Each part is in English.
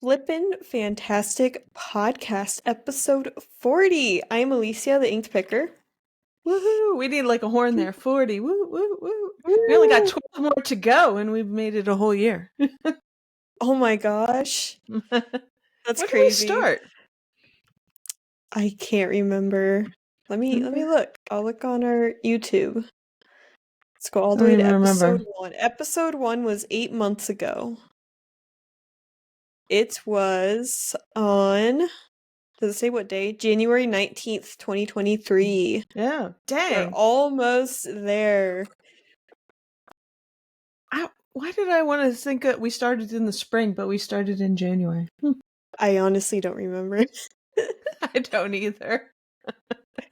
Flippin' Fantastic Podcast, episode 40. I'm Alicia, the Inked Picker. Woohoo! We need like a horn there. 40. Woo, woo, woo. We only got Woo! 12 more to go and we've made it a whole year. Oh my gosh. That's When did we crazy. start? I can't remember. Let me look. I'll look on our YouTube. Let's go all the way to episode 1. Episode 1 was 8 months ago. It was on, does it say what day? January 19th, 2023. Yeah. We're Dang. almost there. Why did I want to think that we started in the spring, but we started in January? I honestly don't remember. I don't either.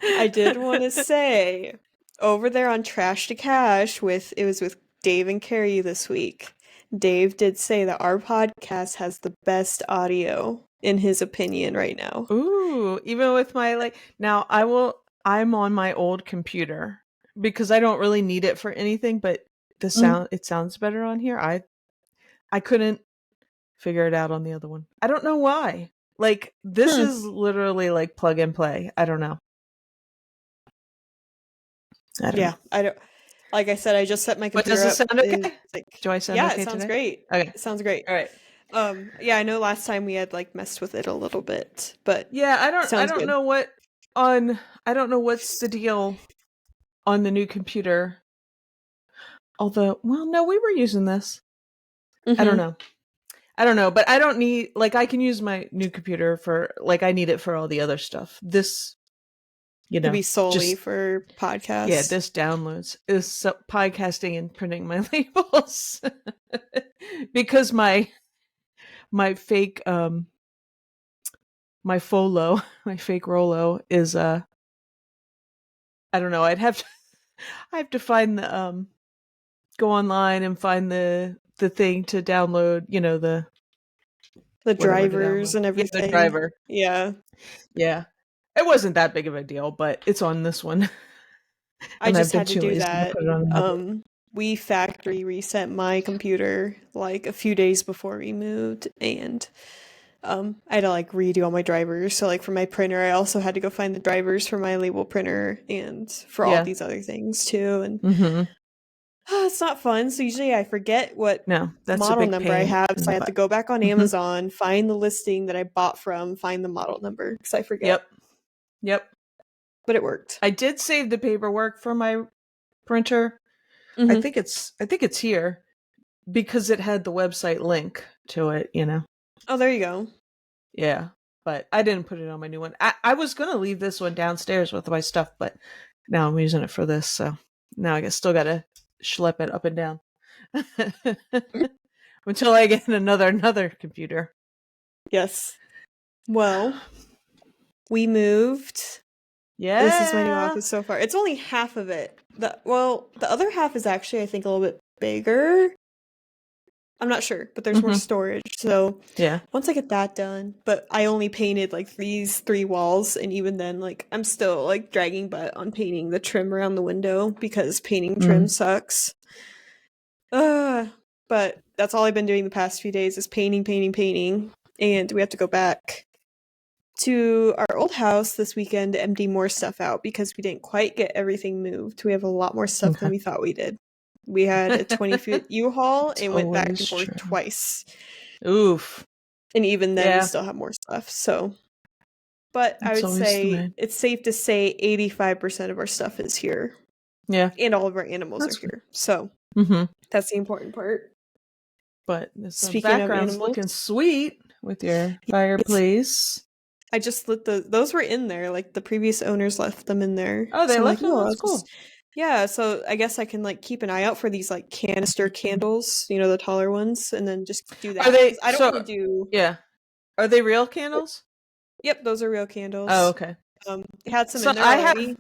I did want to say, over there on Trash to Cash, it was with Dave and Carrie this week. Dave did say that our podcast has the best audio, in his opinion, right now. Ooh, even with my now I'm on my old computer because I don't really need it for anything, but it sounds better on here. I couldn't figure it out on the other one. I don't know why. Like this is literally like plug and play. I don't know. I don't know. I don't. Like I said, I just set my computer up. But does it sound okay? Do I sound okay? Yeah, it sounds great. Okay. It sounds great. All right. Yeah, I know last time we had messed with it a little bit, but yeah, I don't know what's the deal on the new computer. Although, well, no, we were using this. I don't know, but I don't need, I can use my new computer for, I need it for all the other stuff. This, to be solely for podcasts. Yeah, this downloads is podcasting and printing my labels. Because my fake, my fake Rolo is, I don't know, I have to find the, go online and find the thing to download, the drivers and everything. Yeah, the driver. Yeah. It wasn't that big of a deal, but it's on this one. I just had to do that. We factory reset my computer a few days before we moved, and I had to redo all my drivers. So for my printer, I also had to go find the drivers for my label printer and for all these other things too. And it's not fun. So usually I forget what model number I have. So I have to go back on Amazon, find the listing that I bought from, find the model number because I forget. Yep. But it worked. I did save the paperwork for my printer. I think it's here because it had the website link to it, Oh, there you go. Yeah, but I didn't put it on my new one. I was going to leave this one downstairs with my stuff, but now I'm using it for this, so now I still got to schlep it up and down until I get another computer. Yes. Well, we moved. Yeah. This is my new office so far. It's only half of it. The other half is actually, I think, a little bit bigger. I'm not sure, but there's more storage. So yeah, once I get that done, but I only painted these 3 walls, and even then, I'm still dragging butt on painting the trim around the window because painting trim sucks. But that's all I've been doing the past few days is painting, and we have to go back to our old house this weekend to empty more stuff out because we didn't quite get everything moved. We have a lot more stuff than we thought we did. We had a 20-foot U-Haul and went back and forth twice. Oof. And even then we still have more stuff. So, but I would say it's safe to say 85% of our stuff is here. Yeah. And all of our animals are here. So that's the important part. But speaking of animals, looking sweet with your fireplace. I just lit those were in there, the previous owners left them in there. Oh, they left them? That's cool. Yeah, so I guess I can keep an eye out for these canister candles, the taller ones, and then just do that. Are they? I don't want to do. Yeah. Are they real candles? Yep, those are real candles. Oh, okay. Had some in there already.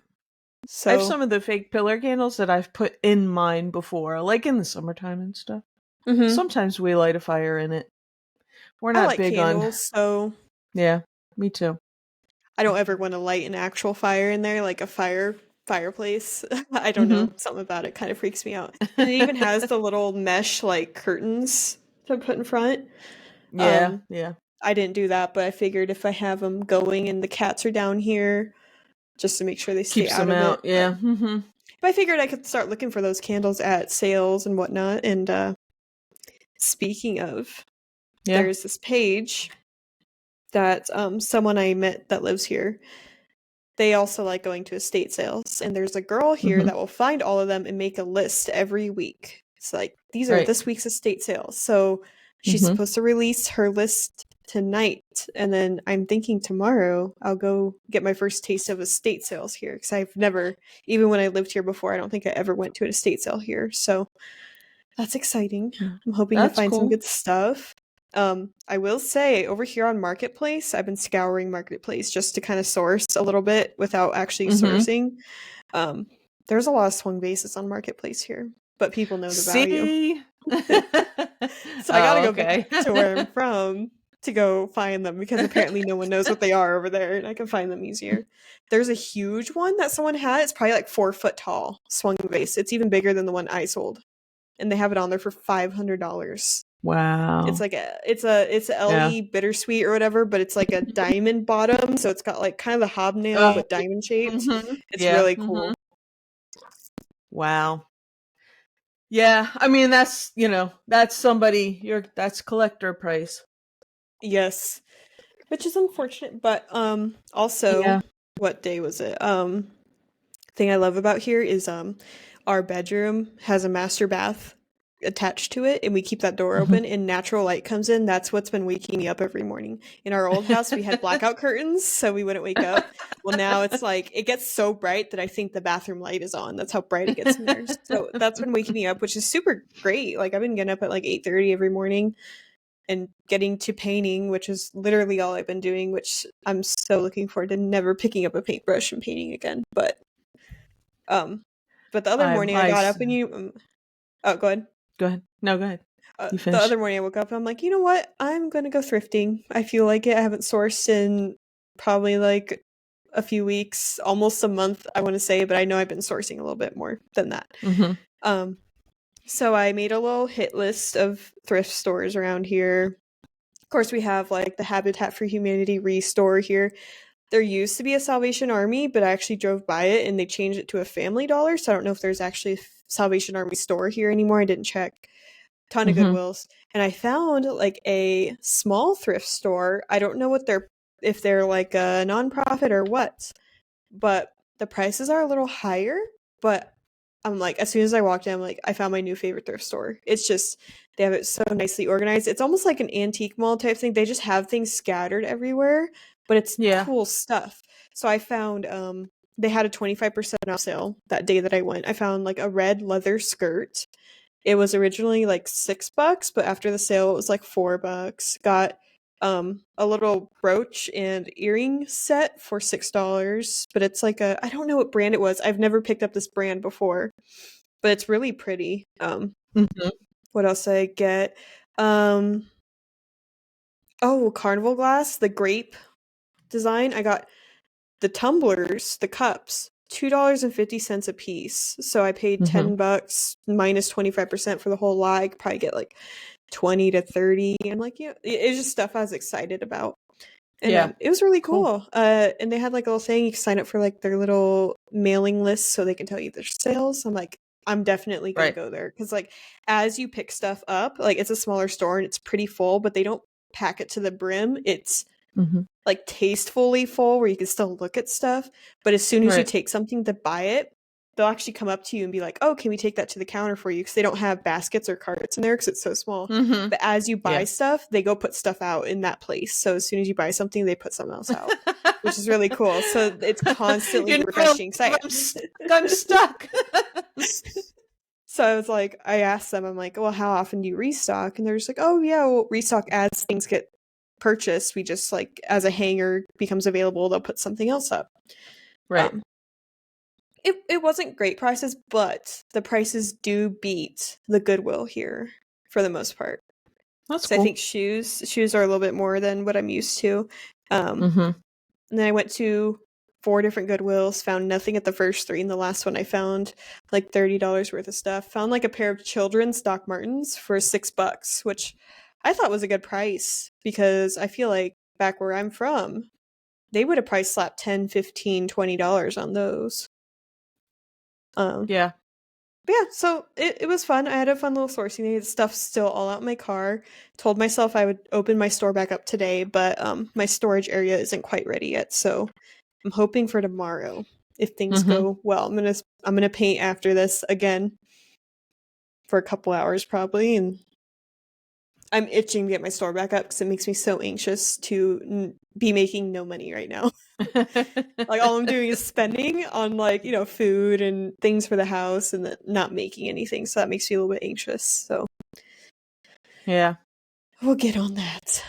I have some of the fake pillar candles that I've put in mine before, in the summertime and stuff. Sometimes we light a fire in it. We're not big candles, so yeah, me too. I don't ever want to light an actual fire in there, like a fireplace. I don't know, something about it kind of freaks me out. And it even has the little mesh curtains to put in front. Yeah. I didn't do that, but I figured if I have them going and the cats are down here, just to make sure they stay Keeps out them of it. out. Yeah. Mm-hmm. But I figured I could start looking for those candles at sales and whatnot. And speaking of, Yeah. there's this page that someone I met that lives here. They also like going to estate sales, and there's a girl here Mm-hmm. that will find all of them and make a list every week. It's like, these are Right. this week's estate sales. So she's Mm-hmm. supposed to release her list tonight, and then I'm thinking tomorrow I'll go get my first taste of estate sales here, because I've never, even when I lived here before, I don't think I ever went to an estate sale here. So that's exciting. I'm hoping to That's find some cool. good stuff. I will say over here on Marketplace, I've been scouring Marketplace just to kind of source a little bit without actually Mm-hmm. sourcing. Um, there's a lot of swung bases on Marketplace here, but people know the value. See? So I gotta go Okay. back to where I'm from to go find them, because apparently no one knows what they are over there and I can find them easier. There's a huge one that someone had. It's probably like 4 foot tall swung vase. It's even bigger than the one I sold. And they have it on there for $500. It's Wow. like it's a Yeah. LE bittersweet or whatever, but it's like a diamond bottom, so it's got like kind of the hobnail Oh. but diamond shaped. Mm-hmm. It's Yeah. really Mm-hmm. cool. Wow. Yeah. I mean, that's somebody, that's collector price. Yes, which is unfortunate, but also, Yeah. what day was it? Thing I love about here is our bedroom has a master bath attached to it, and we keep that door Mm-hmm. open and natural light comes in. That's what's been waking me up every morning. In our old house we had blackout curtains so we wouldn't wake up. Well, now it's like it gets so bright that I think the bathroom light is on. That's how bright it gets in there. So that's been waking me up, which is super great. Like I've been getting up at like 8:30 every morning and getting to painting, which is literally all I've been doing, which I'm so looking forward to never picking up a paintbrush and painting again. Um but the other I, morning I I, got s- up and oh, go ahead. Go ahead. No, go ahead. You The finish. other morning I woke up and I'm like, you know what? I'm gonna go thrifting. I feel like it. I haven't sourced in probably like a few weeks, almost a month, I want to say, but I know I've been sourcing a little bit more than that. Mm-hmm. Um, so I made a little hit list of thrift stores around here. Of course, we have like the Habitat for Humanity Restore here. There used to be a Salvation Army, but I actually drove by it and they changed it to a Family Dollar. So I don't know if there's actually a Salvation Army store here anymore. I didn't check. Ton of Mm-hmm. Goodwills, and I found like a small thrift store. I don't know what they're, if they're like a nonprofit or what, but the prices are a little higher. But I'm like, as soon as I walked in, I'm like, I found my new favorite thrift store. It's just, they have it so nicely organized. It's almost like an antique mall type thing. They just have things scattered everywhere, but it's Yeah. cool stuff. So I found they had a 25% off sale that day that I went. I found like a red leather skirt. It was originally like $6, but after the sale it was like $4. Got a little brooch and earring set for $6, but it's like a, I don't know what brand it was. I've never picked up this brand before, but it's really pretty. Mm-hmm. What else did I get? Um oh, Carnival glass, the grape design. I got the tumblers, the cups, $2.50 a piece. So I paid Mm-hmm. $10 minus 25% for the whole lot. I could probably get like 20 to 30. I'm like, yeah, it's just stuff I was excited about. And Yeah. it was really Cool. cool. And they had like a little thing, you can sign up for like their little mailing list so they can tell you their sales. I'm like, I'm definitely gonna Right. go there, because like as you pick stuff up, like it's a smaller store and it's pretty full, but they don't pack it to the brim. It's Mm-hmm. like tastefully full where you can still look at stuff, but as soon as you Right. take something to buy it, they'll actually come up to you and be like, oh, can we take that to the counter for you, because they don't have baskets or carts in there because it's so small. Mm-hmm. But as you buy Yeah. stuff, they go put stuff out in that place, so as soon as you buy something they put something else out, which is really cool. So it's constantly You never refreshing. leave. I'm stuck. I'm stuck. So I was like, I asked them, I'm like, well, how often do you restock? And they're just like, oh yeah, we'll restock as things get purchased. We just like, as a hanger becomes available, they'll put something else up. Right. It wasn't great prices, but the prices do beat the Goodwill here for the most part. That's So I cool. think shoes are a little bit more than what I'm used to. Mm-hmm. And then I went to 4 different Goodwills, found nothing at the first 3, and the last one I found like $30 worth of stuff. Found like a pair of children's Doc Martens for $6, which I thought was a good price because I feel like back where I'm from, they would have price slapped 10, 15, $20 on those. Um, Yeah. but yeah, so it was fun. I had a fun little sourcing day. Stuff's still all out in my car. Told myself I would open my store back up today, but my storage area isn't quite ready yet, so I'm hoping for tomorrow. If things Mm-hmm. go well, I'm gonna paint after this again for a couple hours probably, and I'm itching to get my store back up because it makes me so anxious to be making no money right now. Like all I'm doing is spending on like, food and things for the house and not making anything. So that makes me a little bit anxious. So Yeah. we'll get on that.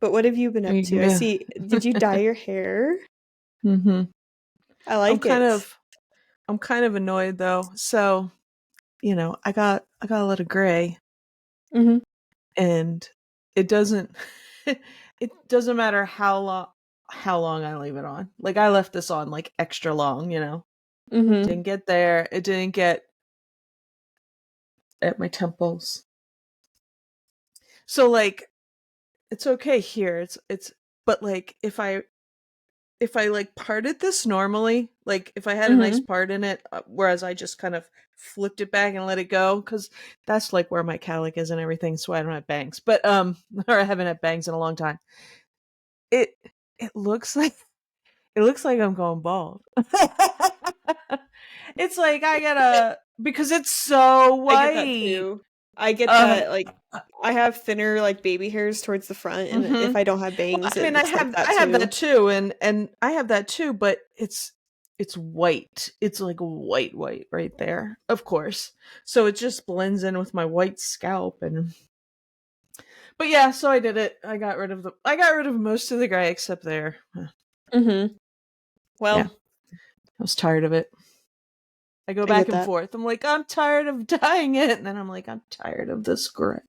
But what have you been up to? I Yeah. see, did you dye your hair? Mm-hmm. I I'm like kind it. of I'm kind of annoyed though. So, I got a lot of gray, Mm-hmm. and it doesn't it doesn't matter how long I leave it on. Like I left this on like extra long, Mm-hmm. Didn't get there. It didn't get at my temples. So like it's okay here. It's but like if I like parted this normally, like if I had a nice Mm-hmm. part in it, whereas I just kind of flipped it back and let it go, because that's like where my cowlick is and everything, so I don't have bangs. But or I haven't had bangs in a long time. It it looks like it looks like I'm going bald. It's like I gotta because it's so I get that white. too. I get Uh, that, like, I have thinner, like, baby hairs towards the front, and mm-hmm. if I don't have Well, bangs, I it mean, I looks like have that I have too. that too, and I have that too, but it's white. It's like white right there, of course. So it just blends in with my white scalp, and but yeah, so I did it. I got rid of most of the gray except there. Mm-hmm. Yeah, Well, I was tired of it. I go I back get and that. forth. I'm like, I'm tired of dyeing it, and then I'm like, I'm tired of this gray.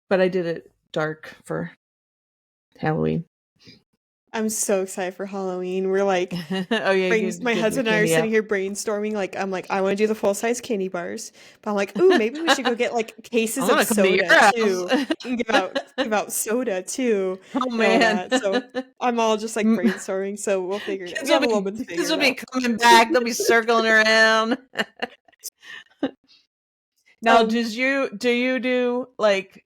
But I did it dark for Halloween. I'm so excited for Halloween. We're like, Oh yeah, you my get your husband and I are candy sitting out. here brainstorming. Like, I'm like, I want to do the full size candy bars, but I'm like, ooh, maybe we should go get like I'm cases of gonna come to your soda house. too, and give out soda too, Oh and all man. that. So I'm all just like brainstorming. So we'll figure it. kids We will have a little be bit to kids figure will it be out. coming back. They'll be circling around. Now, Um. do you do like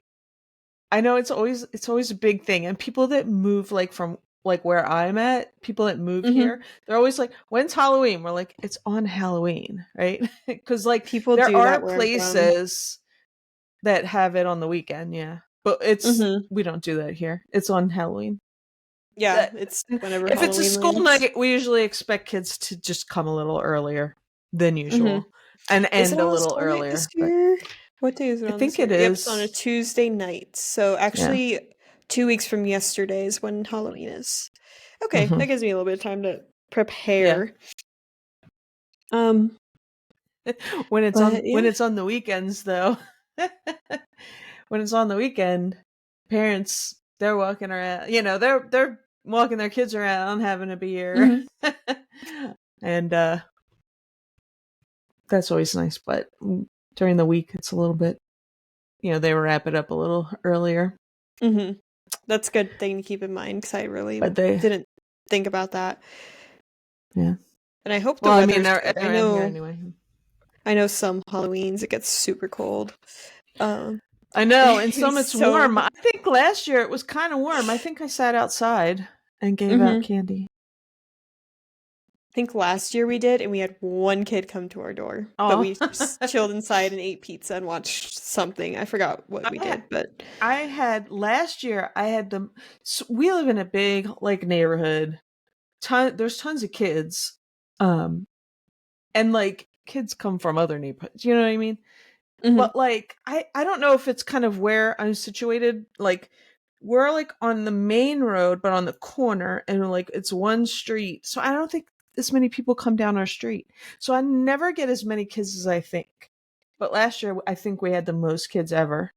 I know it's always a big thing, and people that move like from like where I'm at, people that move Mhm. here, they're always like, "When's Halloween?" We're like, "It's on Halloween," right? Because like People there do are that where I'm from. places that have it on the weekend, yeah, but it's Mhm. we don't do that here. It's on Halloween. Yeah, That it's whenever if it's a Halloween school lands. night, we usually expect kids to just come a little earlier than Mhm. usual and Is it end a on a little school night this earlier. But year? What day is it I on think this it year? Yep, it's on a is. Tuesday night. So Yeah. actually, 2 weeks from yesterday is when Halloween is. Okay, Hmm. that gives me a little bit of time to Yeah. prepare. Um, when it's on but yeah. the weekends though. When it's on the weekend, parents they're walking around, they're walking their kids around having a beer. Mhm. And that's always nice, but during the week it's a little bit, they wrap it up a little earlier. Mhm. That's a good thing to keep in mind because I really But they didn't think about that. yeah. And I hope the Well, I mean weather's they're good. around here anyway. I know some Halloweens it gets super cold. Um, I know, and some it's so warm. I think last year it was kind of warm. I think I sat outside and gave out mhm. candy. I think last year we did, and we had one kid come to our door, but Oh, we just chilled inside and ate pizza and watched something. I forgot what we I did, but I had last year. I had them. So we live in a big like neighborhood. There's tons of kids, um, and like kids come from other neighborhoods. You know what I mean? mhm. But like I don't know if it's kind of where I'm situated. Like we're like on the main road, but on the corner, and like it's one street. So I don't think as many people come down our street. So I never get as many kids as I think. But last year I think we had the most kids ever.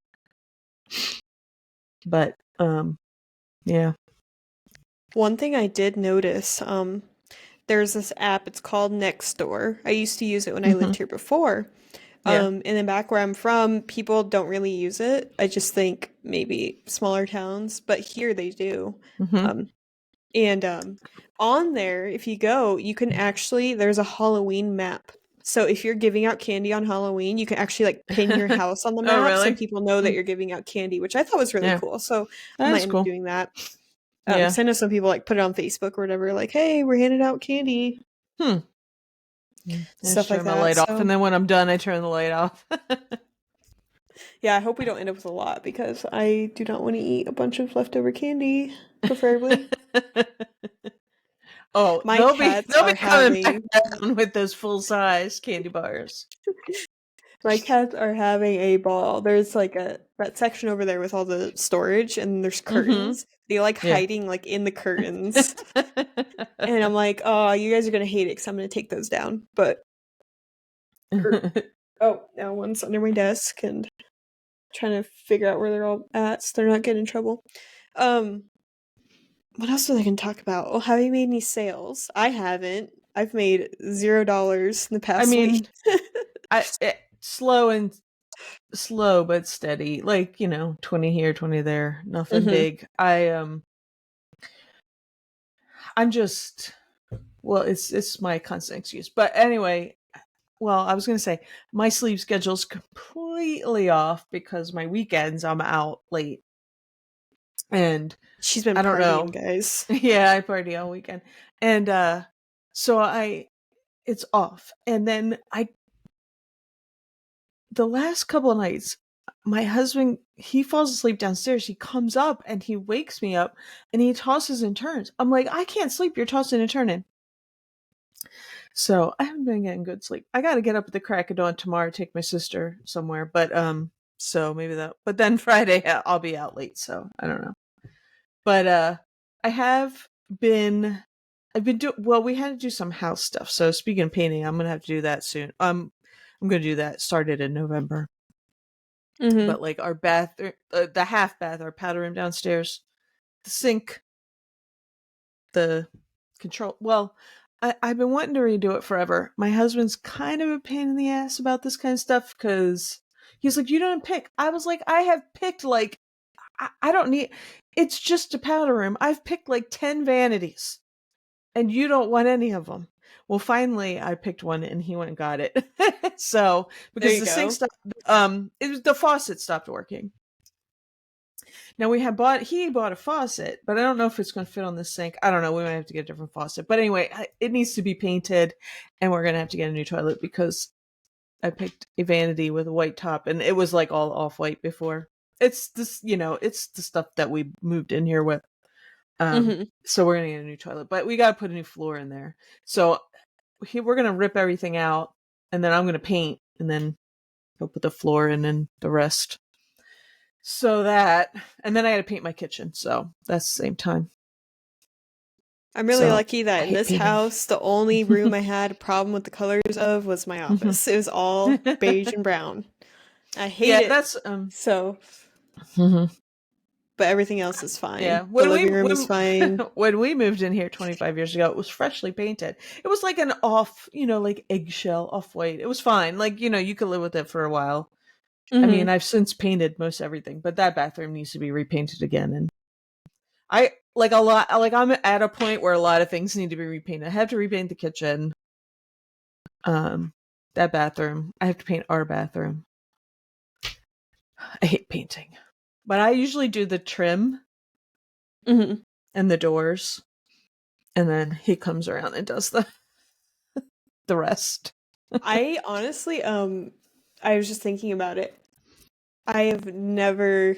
But yeah. One thing I did notice, there's this app. It's called Nextdoor. I used to use it when I Mhm. lived here before, Yeah. And then back where I'm from, people don't really use it. I just think maybe smaller towns, but here they do. Mm-hmm. Um, and on there, if you go, you can actually, there's a Halloween map. So if you're giving out candy on Halloween, you can actually like pin your house on the Oh, map so really? people know that you're giving out candy, which I thought was really Yeah, cool. So I might that's end up cool. doing that. Yeah. 'Cause I know some people like put it on Facebook or whatever, like, hey, we're handing out candy, Hmm. I just stuff like turn my that. light off, and So then when I'm done, I turn the light off. yeah, I hope we don't end up with a lot because I do not want to eat a bunch of leftover candy, preferably. Oh, My they'll be cats they'll be are coming back having down with those full size candy bars. my cats are having a ball. There's like a that section over there with all the storage and there's Mm-hmm. curtains. They like Yeah. hiding like in the curtains. And I'm like, "Oh, you guys are going to hate it cuz I'm going to take those down." But er, oh, now one's under my desk and trying to figure out where they're all at so they're not getting in trouble. Um What else was I gonna talk about? Oh, have you made any sales? I haven't. I've made $0 in the I past week. mean, slow but steady. Like, 20 here, 20 there. Nothing hmm big. I'm just well, it's my constant excuse. But anyway, well, I was going to say my sleep schedule's completely off because my weekends I'm out late. And She's been I don't partying, know. guys. Yeah, I party all weekend. And so I it's off. And then I the last couple of nights my husband he falls asleep downstairs. He comes up and he wakes me up and he tosses and turns. I'm like, I can't sleep. You're tossing and turning. So I haven't been getting good sleep. I got to get up at the crack of dawn tomorrow to take my sister somewhere. But so maybe that. But then Friday I'll be out late. So I don't know. But I have been. I've been doing well. We had to do some house stuff. So speaking of painting, I'm gonna have to do that soon. I'm gonna do that. Started in November. hmm But like our bath, the half bath, our powder room downstairs, the sink, the control. Well, I've been wanting to redo it forever. My husband's kind of a pain in the ass about this kind of stuff because he's like, you don't pick. I was like, I have picked like, I don't need, it's just a powder room. I've picked like 10 vanities and you don't want any of them. Well, finally I picked one and he went and got it. So, There because you the sink go. stopped, it was the faucet stopped working. Now he bought a faucet, but I don't know if it's going to fit on the sink. I don't know. We might have to get a different faucet. But anyway, it needs to be painted and we're going to have to get a new toilet because I picked a vanity with a white top and it was like all off white before. It's this, it's the stuff that we moved in here with. hmm So we're going to get a new toilet, but we got to put a new floor in there. So we're going to rip everything out and then I'm going to paint and then he'll put the floor in and the rest. So that, and then I had to paint my kitchen. So that's the same time. I'm really So lucky I that in hate this painting. house, the only room I had a problem with the colors of was my office. It was all beige and brown. I hate Yeah, it. that's So, but everything else is yeah. fine. The living room is fine. When we moved in here 25 years ago, it was freshly painted. It was like an off, like eggshell off white. It was fine. Like you could live with it for a while. I mean, hmm I've since painted most everything, but that bathroom needs to be repainted again. And I like a lot. Like I'm at a point where a lot of things need to be repainted. I have to repaint the kitchen. Um, that bathroom. I have to paint our bathroom. I hate painting, but I usually do the trim hmm and the doors, and then he comes around and does the rest. I honestly, I was just thinking about it. I have never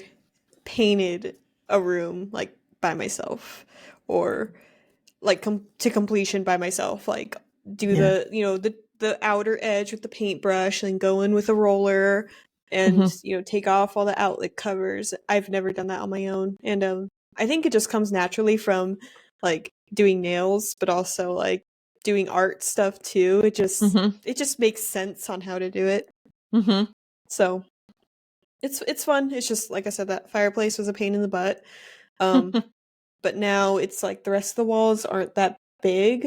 painted a room like by myself or like to completion by myself. Like do Yeah. the outer edge with the paintbrush and go in with a roller and Hmm. take off all the outlet covers. I've never done that on my own, and I think it just comes naturally from like doing nails, but also like doing art stuff too. Hmm. It just makes sense on how to do it. Hmm. So it's fun. It's just like I said, that fireplace was a pain in the butt. Um, but now it's like the rest of the walls aren't that big,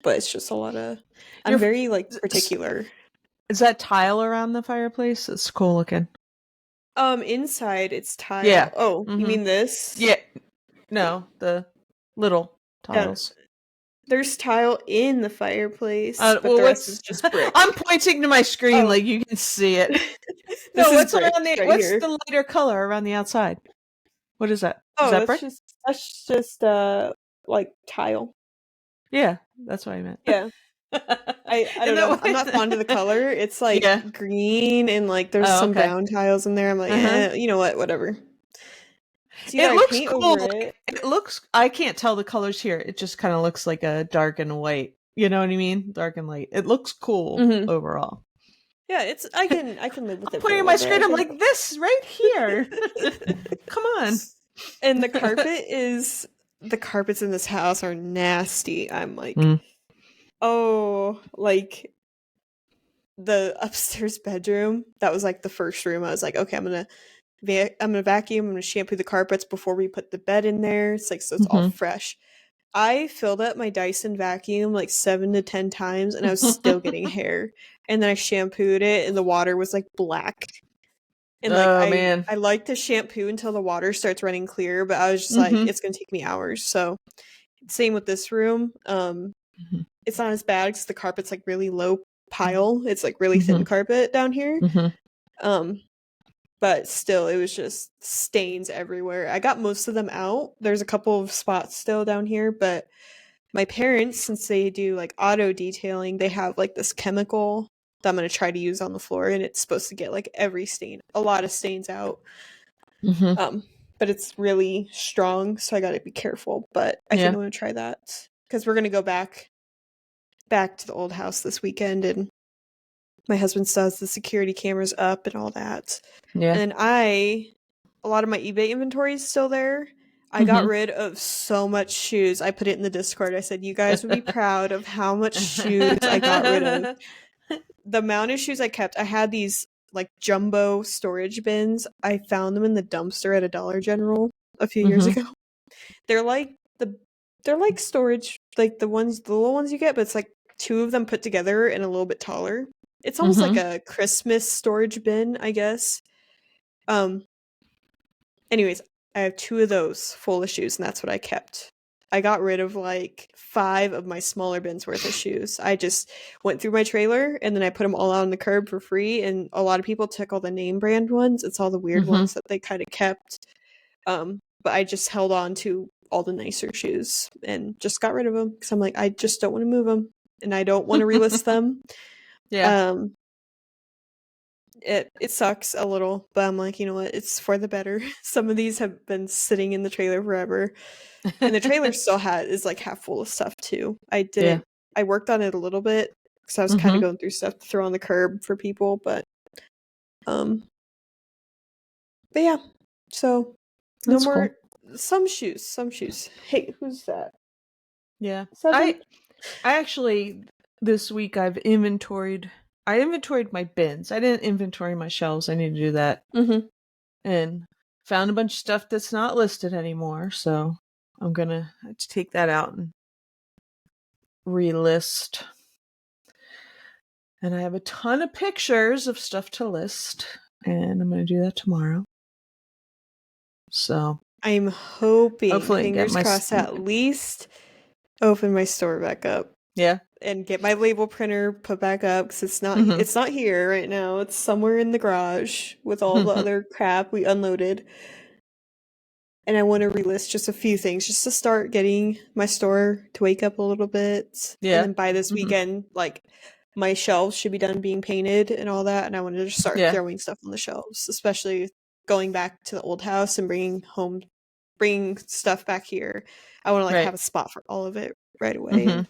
but it's just a lot of. I'm You're very like particular. Is that tile around the fireplace? It's cool looking. Inside it's tile. Yeah. Oh, you mean this? Yeah. No, the little Yeah. tiles. There's tile in the fireplace, but Well, the rest is what's? just brick. I'm pointing to my screen Oh. like you can see it. This No, is what's brick around the? right What's here. the lighter color around the outside? What is that? Is Oh, that brick? that's just like tile. Yeah, that's what I meant. Yeah. I And don't know. I'm not fond of the color. It's like Yeah. green and like there's Oh, some okay. brown tiles in there. I'm like, you know what, whatever. So It yeah, I looks paint cool. over it. It looks. I can't tell the colors here. It just kind of looks like a dark and white. You know what I mean? Dark and light. It looks cool overall. Yeah, it's I can live with I'm it for a pointing at little my bit, screen. I I'm think. like, this right here. Come on. And the carpets in this house are nasty. I'm like, oh, like the upstairs bedroom. That was like the first room. I was like, okay, I'm gonna vacuum. I'm gonna shampoo the carpets before we put the bed in there. It's like so it's all fresh. I filled up my Dyson vacuum like 7 to 10 times, and I was still getting hair. And then I shampooed it, and the water was like black. And like Oh I man. I like to shampoo until the water starts running clear, but I was just like, it's gonna take me hours. So same with this room. It's not as bad because the carpet's like really low pile. It's like really thin carpet down here. But still, it was just stains everywhere. I got most of them out. There's a couple of spots still down here, but my parents, since they do like auto detailing, they have like this chemical that I'm going to try to use on the floor, and it's supposed to get like a lot of stains out. But it's really strong, so I got to be careful. But I think I'm going to try that because we're going to go back to the old house this weekend, and my husband still has the security cameras up and all that. Yeah. And then a lot of my eBay inventory is still there. I got rid of so much shoes. I put it in the Discord. I said, you guys would be proud of how much shoes I got rid of. The amount of shoes I kept, I had these like jumbo storage bins. I found them in the dumpster at a Dollar General a few years ago. They're like storage, like the little ones you get, but it's like two of them put together and a little bit taller. It's almost like a Christmas storage bin, I guess. Anyways, I have two of those full of shoes, and that's what I kept. I got rid of like 5 of my smaller bins worth of shoes. I just went through my trailer and then I put them all out on the curb for free. And a lot of people took all the name brand ones. It's all the weird ones that they kind of kept. But I just held on to all the nicer shoes and just got rid of them because I'm like, I just don't want to move them and I don't want to relist them. It sucks a little, but I'm like, you know what? It's for the better. Some of these have been sitting in the trailer forever. And the trailer still is like half full of stuff too. I worked on it a little bit because I was kind of going through stuff to throw on the curb for people, but yeah. So no more some shoes. Hey, who's that? Yeah. 7? I actually this week I inventoried my bins. I didn't inventory my shelves. I need to do that. And found a bunch of stuff that's not listed anymore, so I'm gonna have to take that out and relist. And I have a ton of pictures of stuff to list, and I'm gonna do that tomorrow. So I'm hoping, hopefully fingers crossed, at least open my store back up. Yeah. And get my label printer put back up because it's not here right now. It's somewhere in the garage with all the other crap we unloaded. And I want to relist just a few things just to start getting my store to wake up a little bit. Yeah. And then by this weekend, like my shelves should be done being painted and all that. And I wanted to just start throwing stuff on the shelves, especially going back to the old house and bringing stuff back here. I want to like have a spot for all of it right away.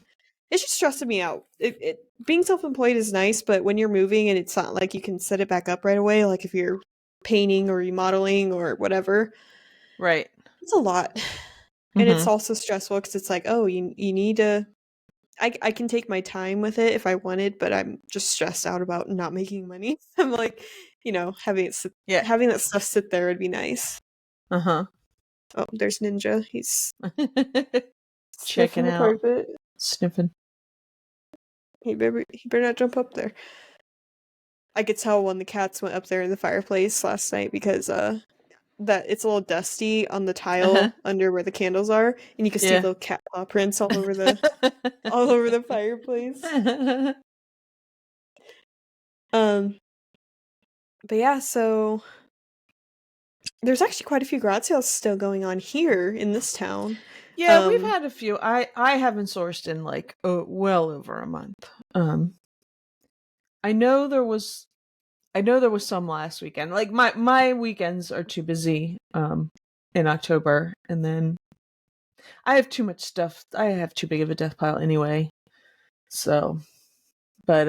It's just stressing me out. It being self-employed is nice, but when you're moving and it's not like you can set it back up right away, like if you're painting or remodeling or whatever, right, it's a lot. And it's also stressful because it's like, oh, you need to. I can take my time with it if I wanted, but I'm just stressed out about not making money. I'm like, having that stuff sit there would be nice. Oh, there's Ninja. He's checking out, carpet. sniffing. He better not jump up there. I could tell when the cats went up there in the fireplace last night because that it's a little dusty on the Uh-huh. tile under where the candles are, and you can see Yeah. little cat paw prints all over the fireplace. Um, but yeah, so there's actually quite a few garage sales still going on here in this town. Yeah, we've had a few. I haven't sourced in like well over a month. I know there was some last weekend. Like my weekends are too busy in October, and then I have too much stuff. I have too big of a death pile anyway. So, but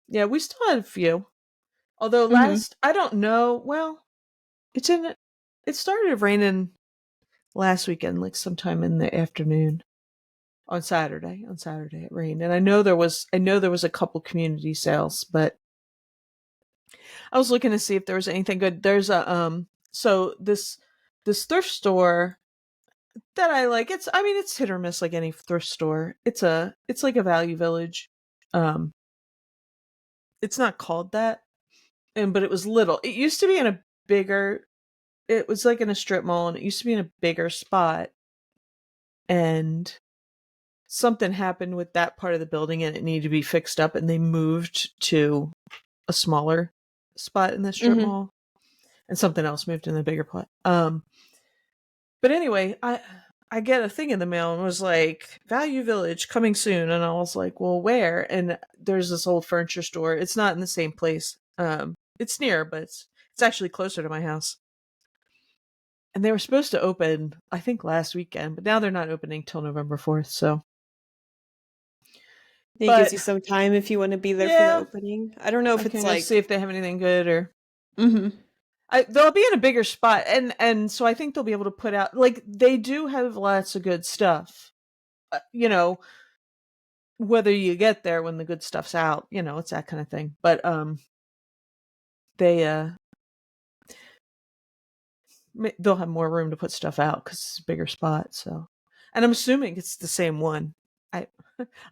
yeah, we still had a few. Although Mhm. I don't know. Well, it's in. It started raining last weekend, like sometime in the afternoon on Saturday. On Saturday it rained, and I know there was a couple community sales, but I was looking to see if there was anything good. There's a so this thrift store that I like. It's hit or miss like any thrift store. It's like a Value Village. Um, it's not called that, but it was little. It used to be in a bigger. It was like in a strip mall, and it used to be in a bigger spot. And something happened with that part of the building, and it needed to be fixed up, and they moved to a smaller spot in the strip Mhm. mall, and something else moved in the bigger plot. But anyway, I get a thing in the mail and was like, Value Village coming soon, and I was like, well, where? And there's this old furniture store. It's not in the same place. It's near, but it's actually closer to my house. And they were supposed to open, I think, last weekend, but now they're not opening till November 4th. So, It gives but you some time if you want to be there for the yeah, opening. I don't know I if can it's go see like. if they have anything good or Mhm. they'll be in a bigger spot, and so I think they'll be able to put out like they do have lots of good stuff. You know, whether you get there when the good stuff's out, it's that kind of thing. But they they'll have more room to put stuff out because it's a bigger spot. So, and I'm assuming it's the same one. I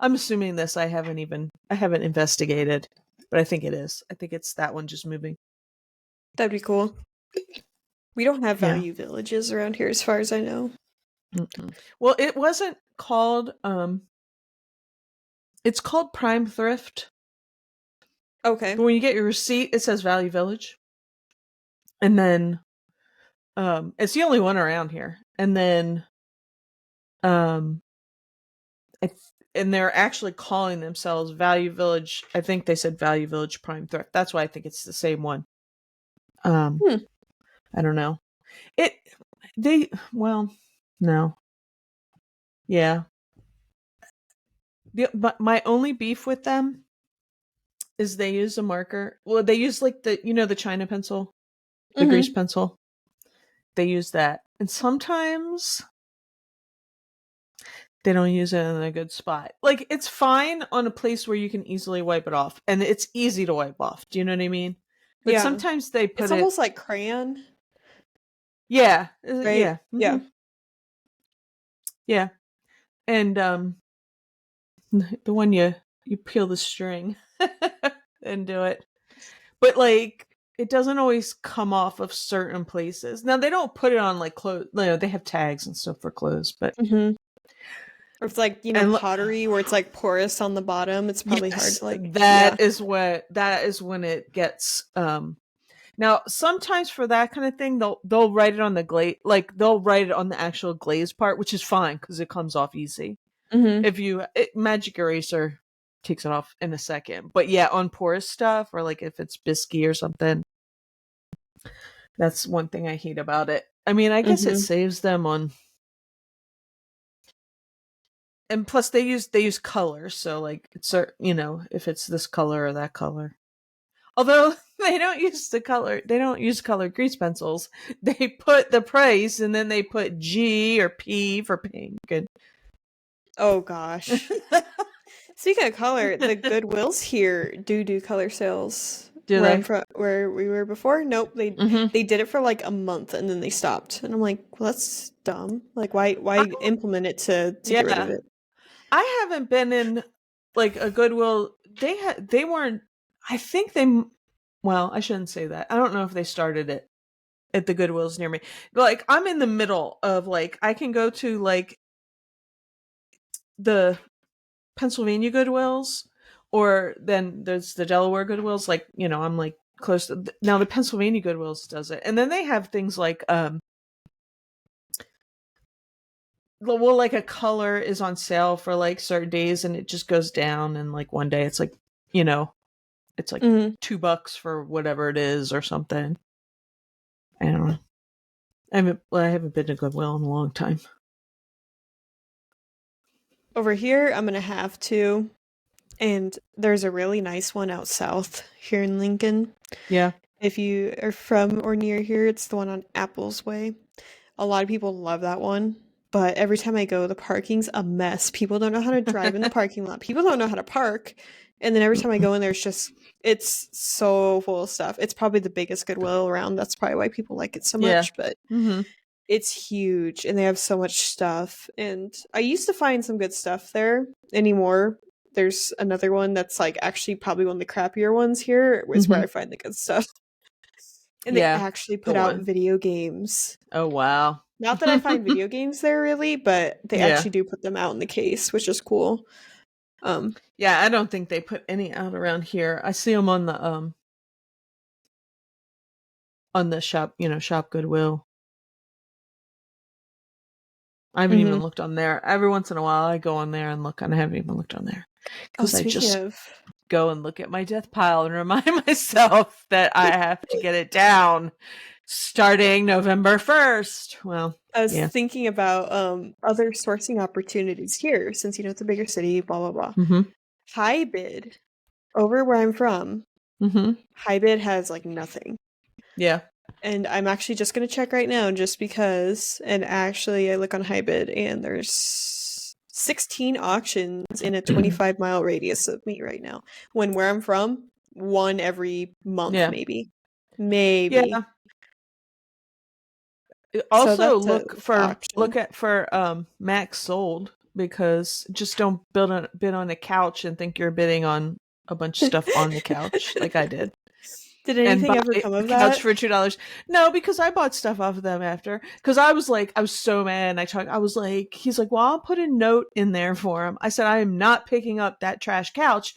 I'm assuming this. I haven't investigated, but I think it is. I think it's that one just moving. That'd be cool. We don't have Yeah. Value Villages around here as far as I know. Mm-mm. Well, it wasn't called. It's called Prime Thrift. Okay. But when you get your receipt, it says Value Village, and then it's the only one around here. And then um, and they're actually calling themselves Value Village. I think they said Value Village Prime Thrift. That's why I think it's the same one. Um, Hmm. I don't know. It they well, no, yeah. But my only beef with them is they use a marker. Well, they use like the China pencil, the grease Mhm. pencil. They use that, and sometimes they don't use it in a good spot. Like it's fine on a place where you can easily wipe it off, and it's easy to wipe off. Do you know what I mean? But Yeah. sometimes they It's put it. almost like crayon, Yeah, right? yeah, Yeah. yeah, and the one you peel the string and do it, but like it doesn't always come off of certain places. Now they don't put it on like clothes. They have tags and stuff for clothes, but Mhm. Or it's like, and pottery where it's like porous on the bottom. It's probably hard yes, to yeah. that is when it gets now sometimes for that kind of thing they'll write it on the glaze, like they'll write it on the actual glaze part, which is fine because it comes off easy. Mhm. If magic eraser takes it off in a second, but yeah, on porous stuff or like if it's biscuity or something, that's one thing I hate about it. I mean, I guess it Mhm. saves them on, and plus they use colors, so like it's if it's this color or that color. Although they don't use colored grease pencils. They put the price and then they put G or P for pink. And Oh gosh. Speaking of color, the Goodwills here do color sales. do Where I'm they? from, where we were before, nope. They Mm-hmm. they did it for like a month and then they stopped. And I'm like, well, that's dumb. Like, why implement it to get rid of Yeah, it? I haven't been in like a Goodwill. They weren't. I think well, I shouldn't say that. I don't know if they started it at the Goodwills near me. But like, I'm in the middle of like, I can go to like the Pennsylvania Goodwills, or then there's the Delaware Goodwills. Like, I'm like close to now. The Pennsylvania Goodwills does it, and then they have things like well, like a color is on sale for like certain days, and it just goes down. And like one day, it's like it's like Mm-hmm. $2 for whatever it is or something. I don't know. I haven't been to Goodwill in a long time. Over here, I'm gonna have to. And there's a really nice one out south here in Lincoln. Yeah. If you are from or near here, it's the one on Apple's Way. A lot of people love that one, but every time I go, the parking's a mess. People don't know how to drive in the parking lot. People don't know how to park. And then every time I go in there, it's so full of stuff. It's probably the biggest Goodwill around. That's probably why people like it so Yeah. much, but Mm-hmm. it's huge and they have so much stuff. And I used to find some good stuff there. Anymore, there's another one that's like actually probably one of the crappier ones here is where I find the good stuff. And they Yeah. actually The put out one. video games. Oh wow. Not that I find video games there really, but they Yeah. actually do put them out in the case, which is cool. Yeah, I don't think they put any out around here. I see them on the shop, Shop Goodwill. I haven't even mhm. looked on there. Every once in a while, I go on there and look, and I haven't even looked on there Oh, because I speaking just of, go and look at my death pile and remind myself that I have to get it down starting November 1st. Well, I was yeah. thinking about other sourcing opportunities here since it's a bigger city, blah blah blah. Mm-hmm. High bid over where I'm from. Mm-hmm. High bid has like nothing. Yeah. And I'm actually just going to check right now just because. And actually, I look on Hybid and there's 16 auctions in a 25-mile radius of me right now. When where I'm from, one every month, Yeah. maybe. Maybe. Yeah. So Also that's a look for option. max sold, because just don't bid on a couch and think you're bidding on a bunch of stuff on the couch like I did. Did And anything buy ever a come of couch that? for $2. No, because I bought stuff off of them after. Because I was so mad. And I was like, he's like, well, I'll put a note in there for him. I said, I am not picking up that trash couch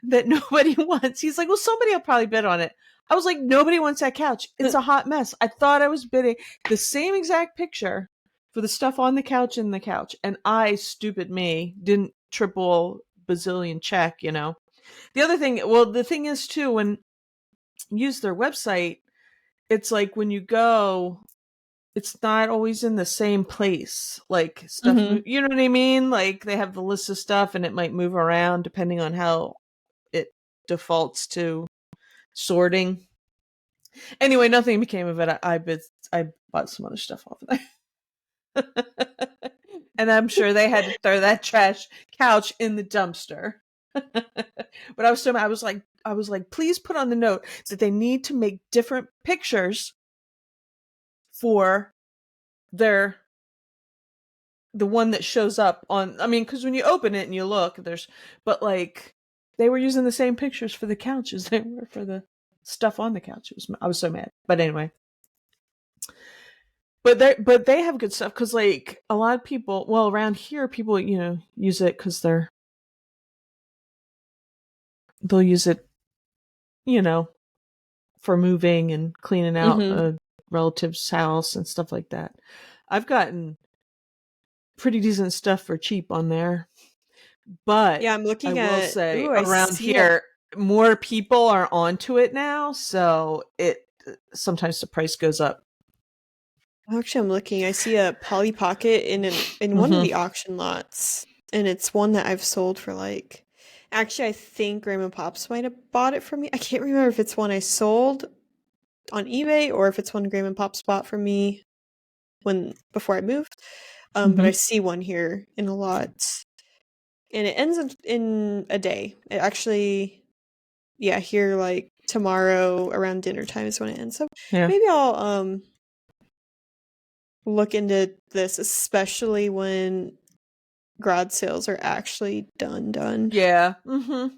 that nobody wants. He's like, well, somebody will probably bid on it. I was like, nobody wants that couch. It's a hot mess. I thought I was bidding the same exact picture for the stuff on the couch and the couch. And I, stupid me, didn't triple bazillion check, The other thing, well, the thing is too, when use their website, it's like when you go, it's not always in the same place. Like stuff, Mm-hmm. you know what I mean? Like they have the list of stuff and it might move around depending on how it defaults to sorting. Anyway, nothing became of it. I bought some other stuff off of there. And I'm sure they had to throw that trash couch in the dumpster. But I was so mad. I was like, please put on the note that they need to make different pictures for the one that shows up on, I mean, because when you open it and you look, but like they were using the same pictures for the couch as they were for the stuff on the couch. I was so mad. But anyway, but they have good stuff, because like a lot of people, well, around here, people use it because they'll use it, for moving and cleaning out Mm-hmm. a relative's house and stuff like that. I've gotten pretty decent stuff for cheap on there. But Yeah, I'm I looking will at. say Ooh, I around see a. here, more people are onto it now, so it sometimes the price goes up. Actually, I'm looking. I see a Polly Pocket in one of Mm-hmm. the auction lots, and it's one that I've sold for like. Actually, I think Grandma Pops might have bought it from me. I can't remember if it's one I sold on eBay or if it's one Grandma Pops bought from me before I moved. But Mm-hmm. I see one here in a lot, and it ends in a day. It actually, yeah, here like tomorrow around dinner time is when it ends. So Yeah. maybe I'll look into this, especially when garage sales are actually done. Yeah. Mm-hmm.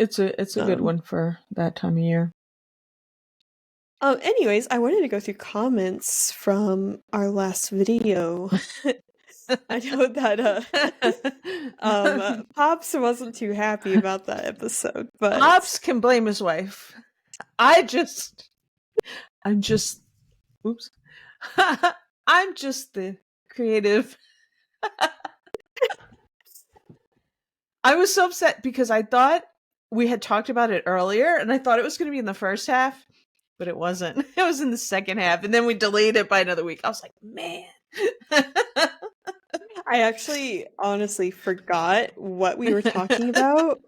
It's a good one for that time of year. Anyways, I wanted to go through comments from our last video. I know that Pops wasn't too happy about that episode, but Pops can blame his wife. I'm just oops. I'm just the creative. I was so upset because I thought we had talked about it earlier and I thought it was going to be in the first half, but it wasn't. It was in the second half, and then we delayed it by another week. I was like, man. I actually honestly forgot what we were talking about.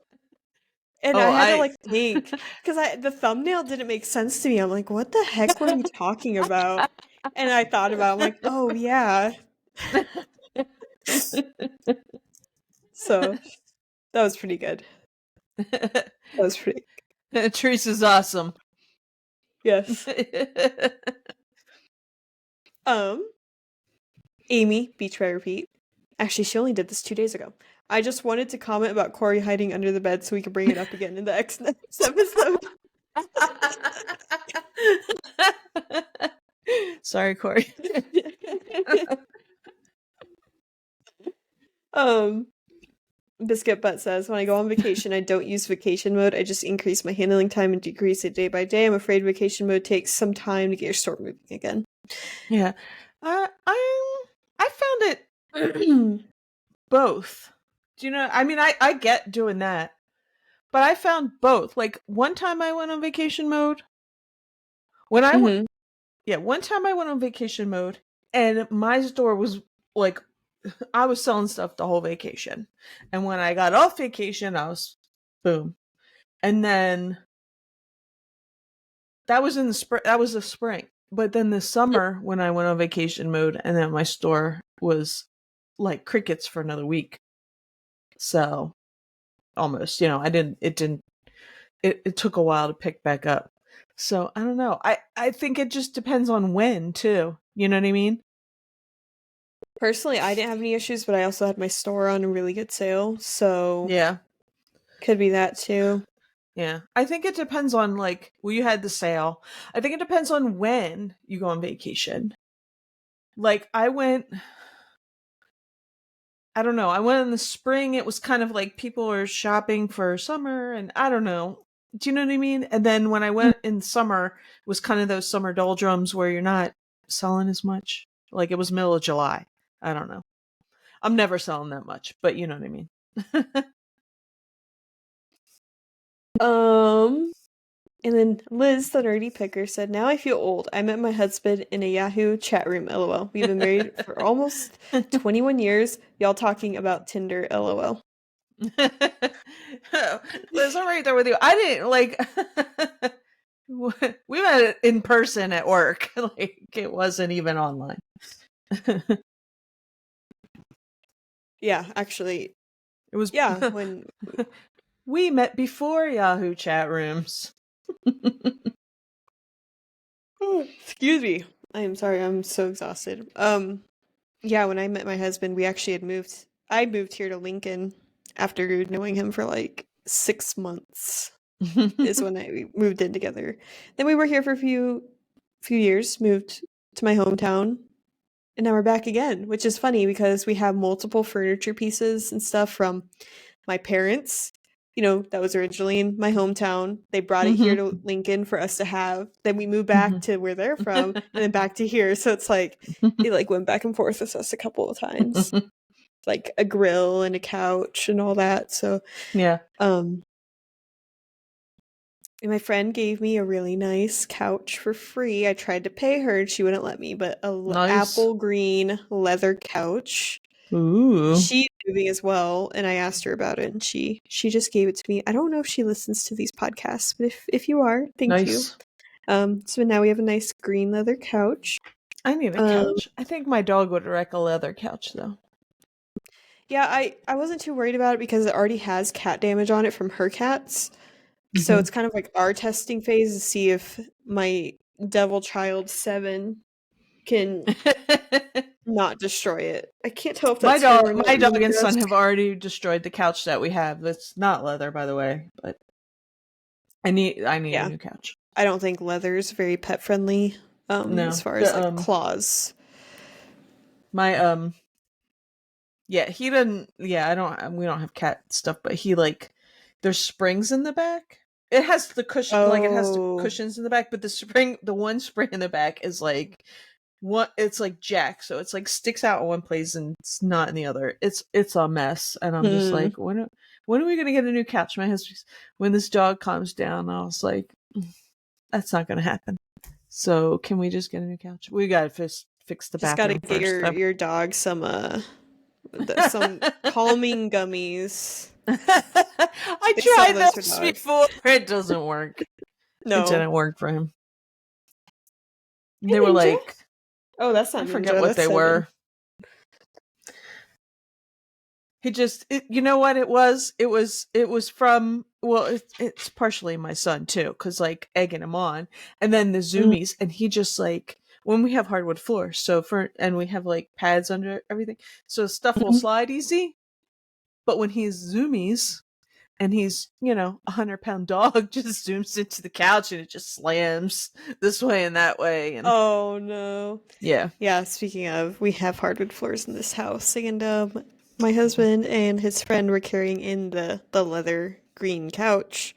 And I had to like think because the thumbnail didn't make sense to me. I'm like, what the heck were we talking about? And I thought about it, I'm like, oh yeah. So that was pretty good. That was pretty Teresa's awesome. Yes. Amy, Beach by Repeat. Actually, she only did this 2 days ago. I just wanted to comment about Corey hiding under the bed so we could bring it up again in the next episode. Sorry, Corey. Biscuit Butt says, when I go on vacation, I don't use vacation mode. I just increase my handling time and decrease it day by day. I'm afraid vacation mode takes some time to get your store moving again. Yeah. I found it both. Do you know? I mean, I get doing that, but I found both. Like one time I went on vacation mode. When I went, one time I went on vacation mode, and my store was like, I was selling stuff the whole vacation, and when I got off vacation, I was boom, and then that was in the spring. That was the spring, but then the summer when I went on vacation mode, and then my store was like crickets for another week. So almost, it took a while to pick back up. So I don't know. I think it just depends on when too. You know what I mean? Personally, I didn't have any issues, but I also had my store on a really good sale. So yeah, could be that too. Yeah. I think it depends on you had the sale. I think it depends on when you go on vacation. Like I went in the spring. It was kind of like people were shopping for summer, and I don't know. Do you know what I mean? And then when I went in summer, it was kind of those summer doldrums where you're not selling as much. Like it was middle of July. I don't know. I'm never selling that much, but you know what I mean. And then Liz, the nerdy picker, said, now I feel old. I met my husband in a Yahoo chat room, lol. We've been married for almost 21 years. Y'all talking about Tinder, lol. Liz, I'm right there with you. I didn't we met in person at work. Like it wasn't even online. Yeah, actually. It was when we met before Yahoo chat rooms. Excuse me. I am sorry, I'm so exhausted. Yeah, when I met my husband, we actually had moved. I moved here to Lincoln after knowing him for like 6 months. Is when we moved in together. Then we were here for a few years, moved to my hometown, and now we're back again, which is funny because we have multiple furniture pieces and stuff from my parents. That was originally in my hometown. They brought it here to Lincoln for us to have. Then we moved back to where they're from, and then back to here. So it's like it went back and forth with us a couple of times, like a grill and a couch and all that. So yeah. And my friend gave me a really nice couch for free. I tried to pay her and she wouldn't let me, but apple green leather couch. Ooh. She's moving as well, and I asked her about it, and she just gave it to me. I don't know if she listens to these podcasts, but if you are, thank you. So now we have a nice green leather couch. I need a couch. I think my dog would wreck a leather couch, though. Yeah, I wasn't too worried about it because it already has cat damage on it from her cats. So it's kind of like our testing phase to see if my devil child 7 can not destroy it. I can't tell if that's my dog and son have already destroyed the couch that we have. That's not leather, by the way, but I need a Yeah. new couch. I don't think leather is very pet friendly. As No. far as like claws. My yeah, he doesn't. Yeah, I don't. We don't have cat stuff, but he like there's springs in the back. It has the cushion, like it has the Oh. cushions in the back, but the one spring in the back is like what? It's like jack, so it's like sticks out in one place and it's not in the other. It's a mess, and I'm just like, when are we gonna get a new couch? My husband, when this dog calms down, I was like, that's not gonna happen. So can we just get a new couch? We gotta fix the Just gotta bathroom get first, though. your dog some calming gummies. I They sell tried those for those dogs. before. It doesn't work. It No. didn't work for him. Hey, They were Ninja. like, Oh, that's I not forget Ninja. what That's they 7. were. He just, you know what it was? It was from, well, it's partially my son too, because like egging him on, and then the Mm. zoomies, and he just like, when we have hardwood floors, and we have like pads under everything, so stuff will slide easy. But when he's zoomies, and he's, 100-pound dog just zooms into the couch and it just slams this way and that way. And Oh no. yeah. Yeah, speaking of, we have hardwood floors in this house, and my husband and his friend were carrying in the leather green couch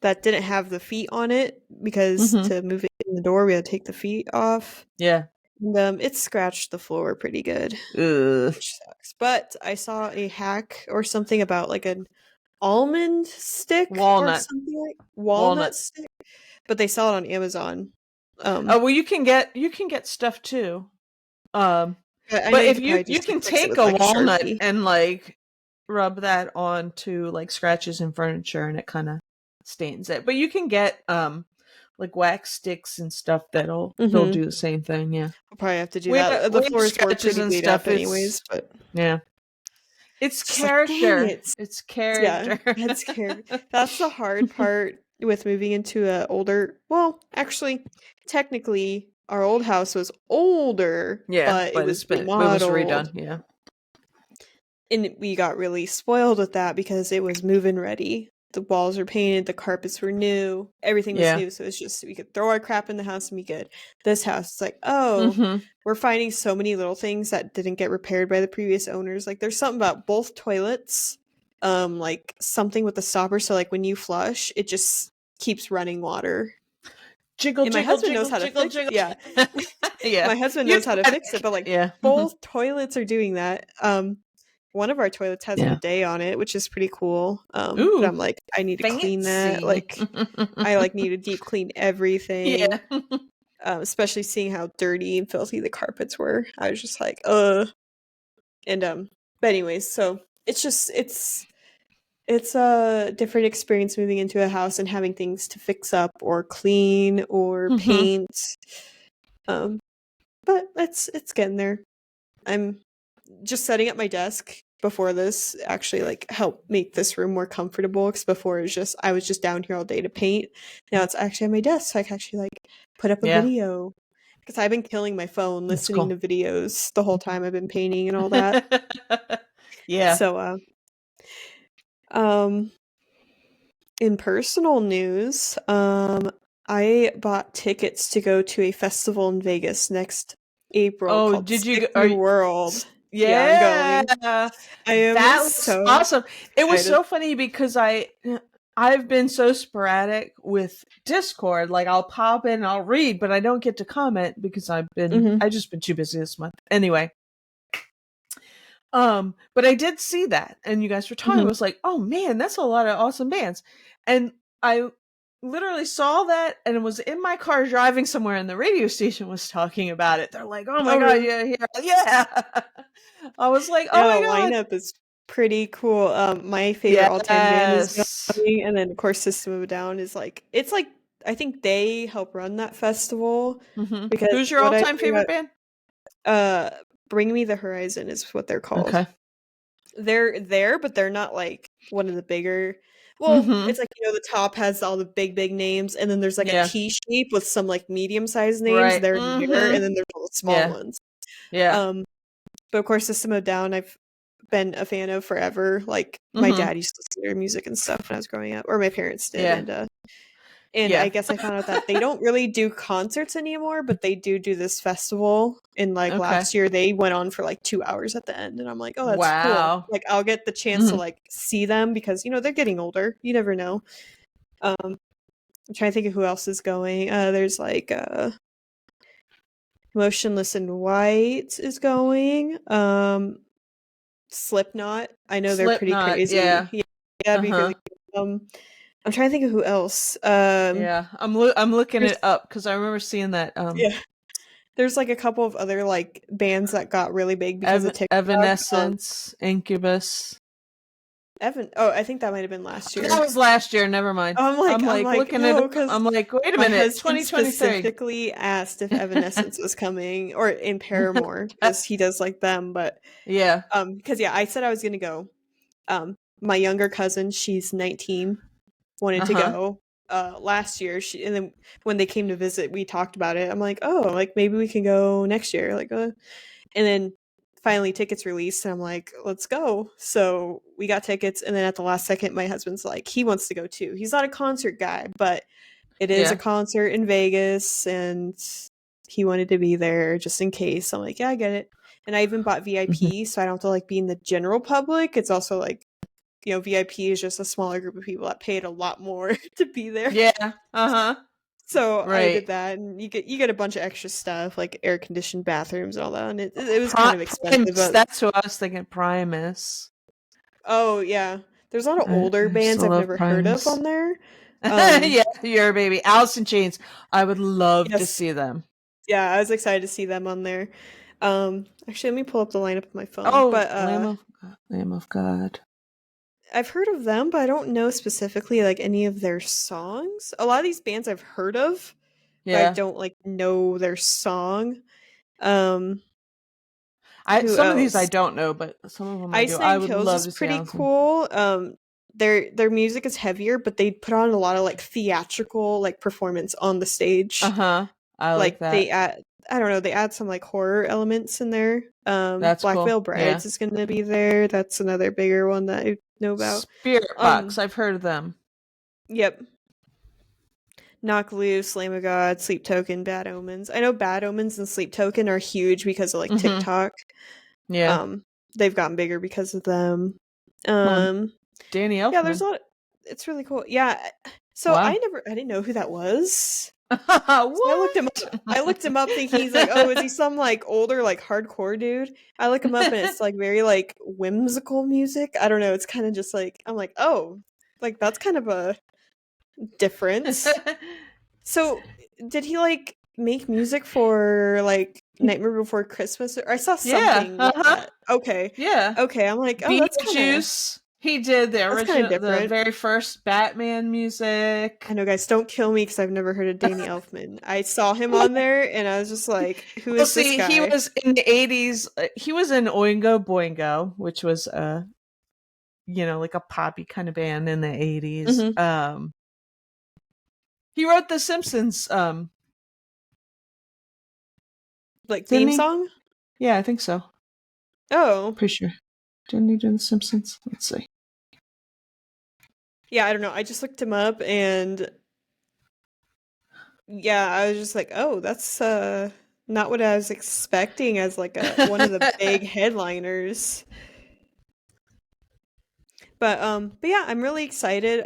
that didn't have the feet on it because Mm-hmm. to move it in the door we had to take the feet off. Yeah. And, it scratched the floor pretty good, Ugh. which sucks. But I saw a hack or something about like an almond stick or Walnut. something like walnut Walnut. stick, but they sell it on Amazon. Oh, well, you can get stuff too. I know But you if could probably you just can fix it take with a like a walnut Sharpie. and like rub that onto like scratches in furniture and it kind of stains it. But you can get like wax sticks and stuff they'll Mm-hmm. do the same thing. Yeah. I'll probably have to do We have, that. The we have floors were scratches pretty and beat stuff. up anyways, but Yeah. It's it's just like, dang character. it. It's Yeah, character. that's scary. That's the hard part with moving into a older, well, actually, technically, our old house was older, Yeah, but it but was it was remodeled. redone. Yeah. And we got really spoiled with that because it was move-in ready. The walls were painted, the carpets were new, everything was Yeah. new. So it's just we could throw our crap in the house and be good. This house, it's like, oh, Mm-hmm. we're finding so many little things that didn't get repaired by the previous owners. Like there's something about both toilets, like something with the stopper. So like when you flush, it just keeps running water. Jiggle, And my jiggle, husband knows jiggle, how to jiggle, fix. jiggle. Yeah, Yeah. my husband You've knows how to got fix it, but like yeah. Mm-hmm. both toilets are doing that. One of our toilets has a Yeah. bidet on it, which is pretty cool. But Ooh, I'm like, I need to clean that. fancy. Like, I like need to deep clean everything. Yeah. Especially seeing how dirty and filthy the carpets were. I was just like, And but anyways, so it's a different experience moving into a house and having things to fix up or clean or Mm-hmm. paint. But it's getting there. I'm just setting up my desk before this actually like helped make this room more comfortable because before it was just I was just down here all day to paint. Now it's actually on my desk so I can actually like put up a Yeah. video because I've been killing my phone That's listening cool. to videos the whole time I've been painting and all that. Yeah. So um in personal news, I bought tickets to go to a festival in Vegas next April Oh, called did you? Stick Are New you? World. Yeah, I'm Yeah. going. I am That looks so awesome. It was excited. so funny because I've been so sporadic with Discord. Like I'll pop in, I'll read, but I don't get to comment because Mhm. I just been too busy this month. Anyway, but I did see that, and you guys were talking. I Mhm. was like, oh man, that's a lot of awesome bands, and I literally saw that, and it was in my car driving somewhere, and the radio station was talking about it. They're like, oh my Oh, god, really? yeah, yeah, yeah. I was like, oh Yeah, my the god, lineup is pretty cool. My favorite all-time band is yes. going, and then of course System of a Down is like it's like I think they help run that festival Mm-hmm. because Who's your what I all-time learned favorite band? about Bring Me the Horizon is what they're called. Okay. They're there, but they're not like one of the bigger. Well, Mm-hmm. it's like the top has all the big names, and then there's like a Yeah. T shape with some like medium-sized names. Right. They're there, Mm-hmm. and then there's all the small Yeah. ones. Yeah. Um, but of course, System of a Down, I've been a fan of forever. Like my dad used to listen to their music and stuff when I was growing up, or my parents did, and I guess I found out that they don't really do concerts anymore, but they do this festival. And like last year, they went on for like 2 hours at the end, and I'm like, oh, that's cool. Like I'll get the chance to like see them because they're getting older. You never know. I'm trying to think of who else is going. There's like Motionless in White is going. Slipknot. I know they're pretty crazy. Yeah, that'd be really cool. I'm trying to think of who else. Yeah, I'm looking it up because I remember seeing that. Yeah, there's like a couple of other like bands that got really big because of TikTok. Evanescence, Incubus. I think that might have been last year. That was last year. Never mind. I'm like looking no, at it. I'm like, wait a minute. 2023. Specifically asked if Evanescence was coming, or in Paramore, because he does like them. But yeah, because I said I was gonna go. My younger cousin, she's 19, wanted to go last year. And then when they came to visit, we talked about it. I'm like, oh, like maybe we can go next year. Like, and then finally tickets released, and I'm like, let's go. So we got tickets, and then at the last second, my husband's like, he wants to go too. He's not a concert guy, but it is a concert in Vegas, and he wanted to be there just in case. I'm like, yeah, I get it. And I even bought VIP, so I don't have to like be in the general public. It's also like, VIP is just a smaller group of people that paid a lot more to be there. Yeah. So I did that, and you get a bunch of extra stuff like air conditioned bathrooms and all that. And it was kind of expensive. But that's who I was thinking. Primus. Oh yeah, there's a lot of older bands I've never heard of on there. Yeah, your baby, Alice in Chains. I would love to see them. Yeah, I was excited to see them on there. Actually, let me pull up the lineup on my phone. Oh, but Lamb of God. I've heard of them, but I don't know specifically like any of their songs. A lot of these bands I've heard of, but I don't like know their song. Some of these I don't know, but some of them I do. I would love to see. Pretty cool. Their music is heavier, but they put on a lot of like theatrical like performance on the stage. I like that. They add, I don't know, they add some like horror elements in there. That's Black cool. Veil Brides is going to be there. That's another bigger one that I know about. Spirit Box, I've heard of them. Yep. Knock Loose, Lamb of God, Sleep Token, Bad Omens. I know Bad Omens and Sleep Token are huge because of like TikTok. Yeah. They've gotten bigger because of them. Danny Elfman. Yeah, there's a lot. It's really cool. Yeah. So I didn't know who that was. What? So I looked him up thinking he's like, oh, is he some like older like hardcore dude? I look him up and it's like very like whimsical music. I don't know. It's kind of just like, I'm like, oh, like that's kind of a difference. So did he like make music for like Nightmare Before Christmas? Or I saw something like that. Okay. Yeah. Okay. I'm like, oh, that's Beetlejuice. He did the original, the very first Batman music. I know, guys, don't kill me because I've never heard of Danny Elfman. I saw him on there, and I was just like, "Who is this guy?" He was in the '80s. He was in Oingo Boingo, which was like a poppy kind of band in the '80s. He wrote The Simpsons, like theme song. Yeah, I think so. Oh, pretty sure. Didn't he do The Simpsons? Let's see. Yeah, I don't know. I just looked him up, and yeah, I was just like, "Oh, that's not what I was expecting as like one of the big headliners." But yeah, I'm really excited.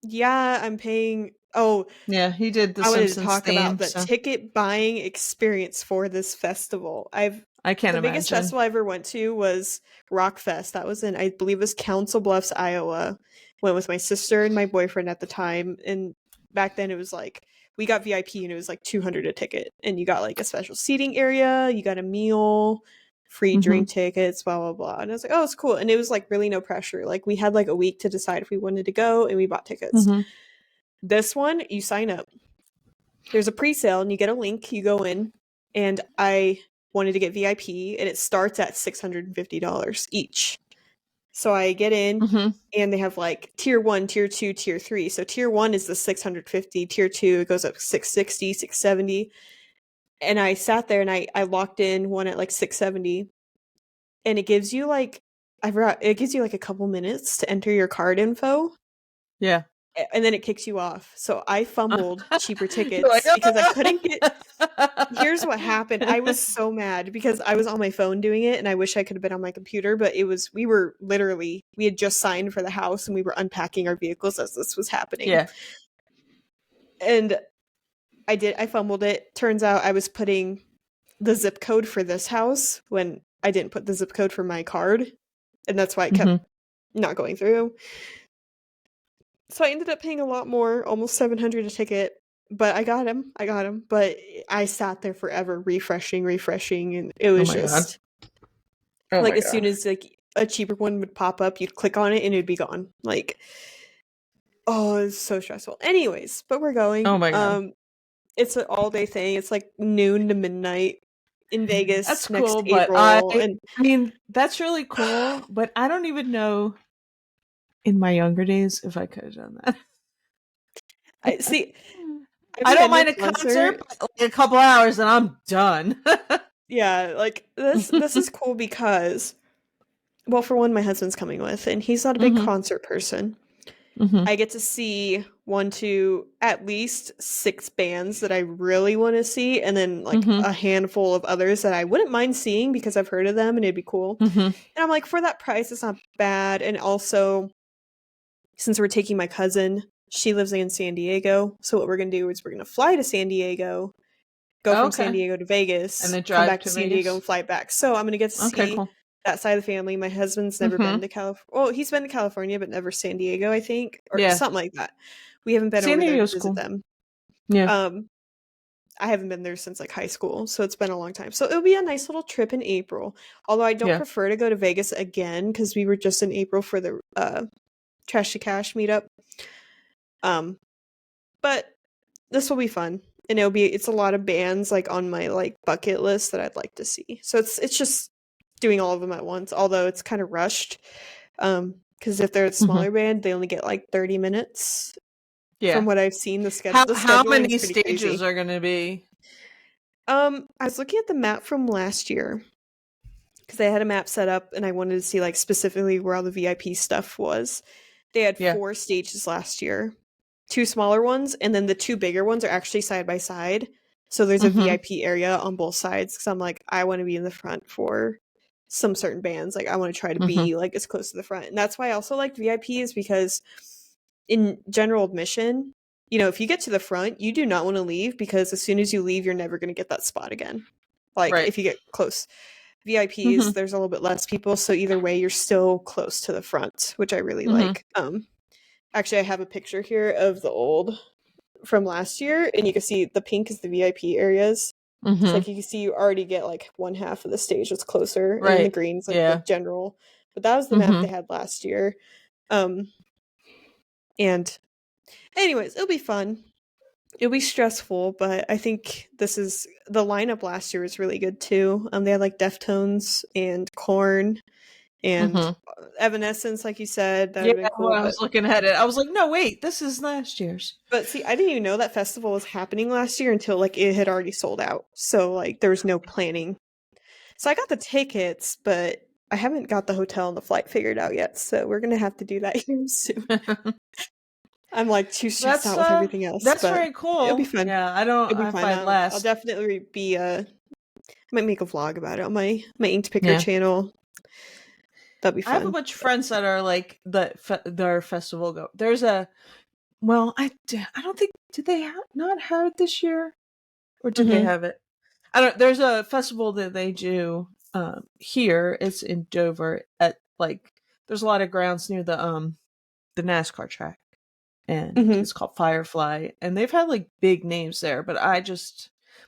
Yeah, I'm paying. Oh, yeah, he did the Simpsons theme. I wanted to talk about the ticket buying experience for this festival. I can't imagine. The biggest festival I ever went to was Rockfest. That was in, I believe it was Council Bluffs, Iowa. Went with my sister and my boyfriend at the time. And back then it was like, we got VIP and it was like $200 a ticket. And you got like a special seating area, you got a meal, free drink tickets, blah, blah, blah. And I was like, oh, it's cool. And it was like really no pressure. Like we had like a week to decide if we wanted to go, and we bought tickets. This one, you sign up. There's a pre-sale and you get a link, you go in, and I wanted to get VIP, and it starts at $650 each. So I get in, and they have like tier 1, tier 2, tier 3. So tier 1 is the $650, tier 2 it goes up $660, $670. And I sat there and I locked in one at like $670, and it gives you like I forgot, it gives you like a couple minutes to enter your card info, Yeah. and then it kicks you off. So I fumbled cheaper You're like, tickets because I couldn't get. Here's what happened. I was "Ah!" so mad because I was on my phone doing it and I wish I could have been on my computer, but we had just signed for the house and we were unpacking our vehicles as this was happening. Yeah. And I fumbled it. Turns out I was putting the zip code for this house when I didn't put the zip code for my card. And that's why it kept not going through. So I ended up paying a lot more, almost $700 a ticket. But I got him. But I sat there forever refreshing, and it Oh was my god. just Oh like my as soon god. as like a cheaper one would pop up, you'd click on it and it'd be gone. Like, oh, it's so stressful. Anyways, but we're Oh going. my god. It's an all day thing. It's like noon to midnight in That's Vegas next cool, but April, I and mean, that's really cool, but I don't even know in my younger days if I could have done that. I see. I I haven't don't been to mind a a concert, concert. but like a couple hours and I'm done. Yeah, like this is cool because, well, for one, my husband's coming with, and he's not a big Mhm. concert person. Mhm. I get to see one, two, at least 6 bands that I really want to see, and then like Mhm. a handful of others that I wouldn't mind seeing because I've heard of them and it'd be cool. Mhm. And I'm like, for that price, it's not bad. And also, since we're taking my cousin, she lives in San Diego. So what we're gonna do is we're gonna fly to San Diego, go from San Okay. Diego to And Vegas, then come drive back to to San Diego, and Vegas. fly back. So I'm gonna get to Okay, see cool. that side of the family. My husband's never been Mhm. to California. Well, he's been to California, but never San Diego, I think, or Yeah. something like that. We haven't been San over there to Diego's visit cool. them. Yeah. Um, I haven't been there since like high school, so it's been a long time. So it'll be a nice little trip in April. Although I don't Yeah. prefer to go to Vegas again because we were just in April for the Trash to Cash meetup. Um, but this will be fun, and it's a lot of bands like on my like bucket list that I'd like to see. So it's just doing all of them at once. Although it's kind of rushed, because if they're a Mhm. smaller band, they only get like 30 minutes. From Yeah. what I've seen, the How scheduling is many pretty stages crazy. are going to be? I was looking at the map from last year because they had a map set up, and I wanted to see like specifically where all the VIP stuff was. They had Yeah. 4 stages last year, 2 smaller ones, and then the 2 bigger ones are actually side by side. So there's a Mhm. VIP area on both sides. Because I'm like, I want to be in the front for some certain bands. Like, I want to try to Mhm. be like as close to the front, and that's why I also like VIP is because in general admission, if you get to the front, you do not want to leave because as soon as you leave, you're never going to get that spot again. Like Right. if you get close. VIPs, Mhm. there's a little bit less people, so either way, you're still close to the front, which I really Mhm. like. Actually, I have a picture here of the old from last year, and you can see the pink is the VIP areas. So Mhm. like you can see, you already get like one half of the stage that's closer, and then the Right. green's like the Yeah. general. But that was the map they Mhm. had last year. Um, and anyways, it'll be fun. It'll be stressful, but I think the lineup last year was really good too. They had like Deftones and Korn and Mhm. Evanescence, like you said. That would Yeah, have been when cool. I But was looking at it, I was like, "No, wait, this is last year's." see, I didn't even know that festival was happening last year until like it had already sold out. So like there was no planning. So I got the tickets, but I haven't got the hotel and the flight figured out yet. So we're gonna have to do that here soon. I'm like too stressed That's out with everything else, that's but very it'll be cool. fun. Yeah, I don't It'll be I fun. find I'll last. definitely be I might make a vlog about it on my Inked Picker Yeah. channel. That'll be I have a fun. bunch of friends that are like their festival go. There's a well, I don't think did they not have it this year or did they Mm-hmm. have it? I don't. There's a festival that they do here. It's in Dover at like there's a lot of grounds near the NASCAR track, and Mm-hmm. it's called Firefly, and they've had like big names there, but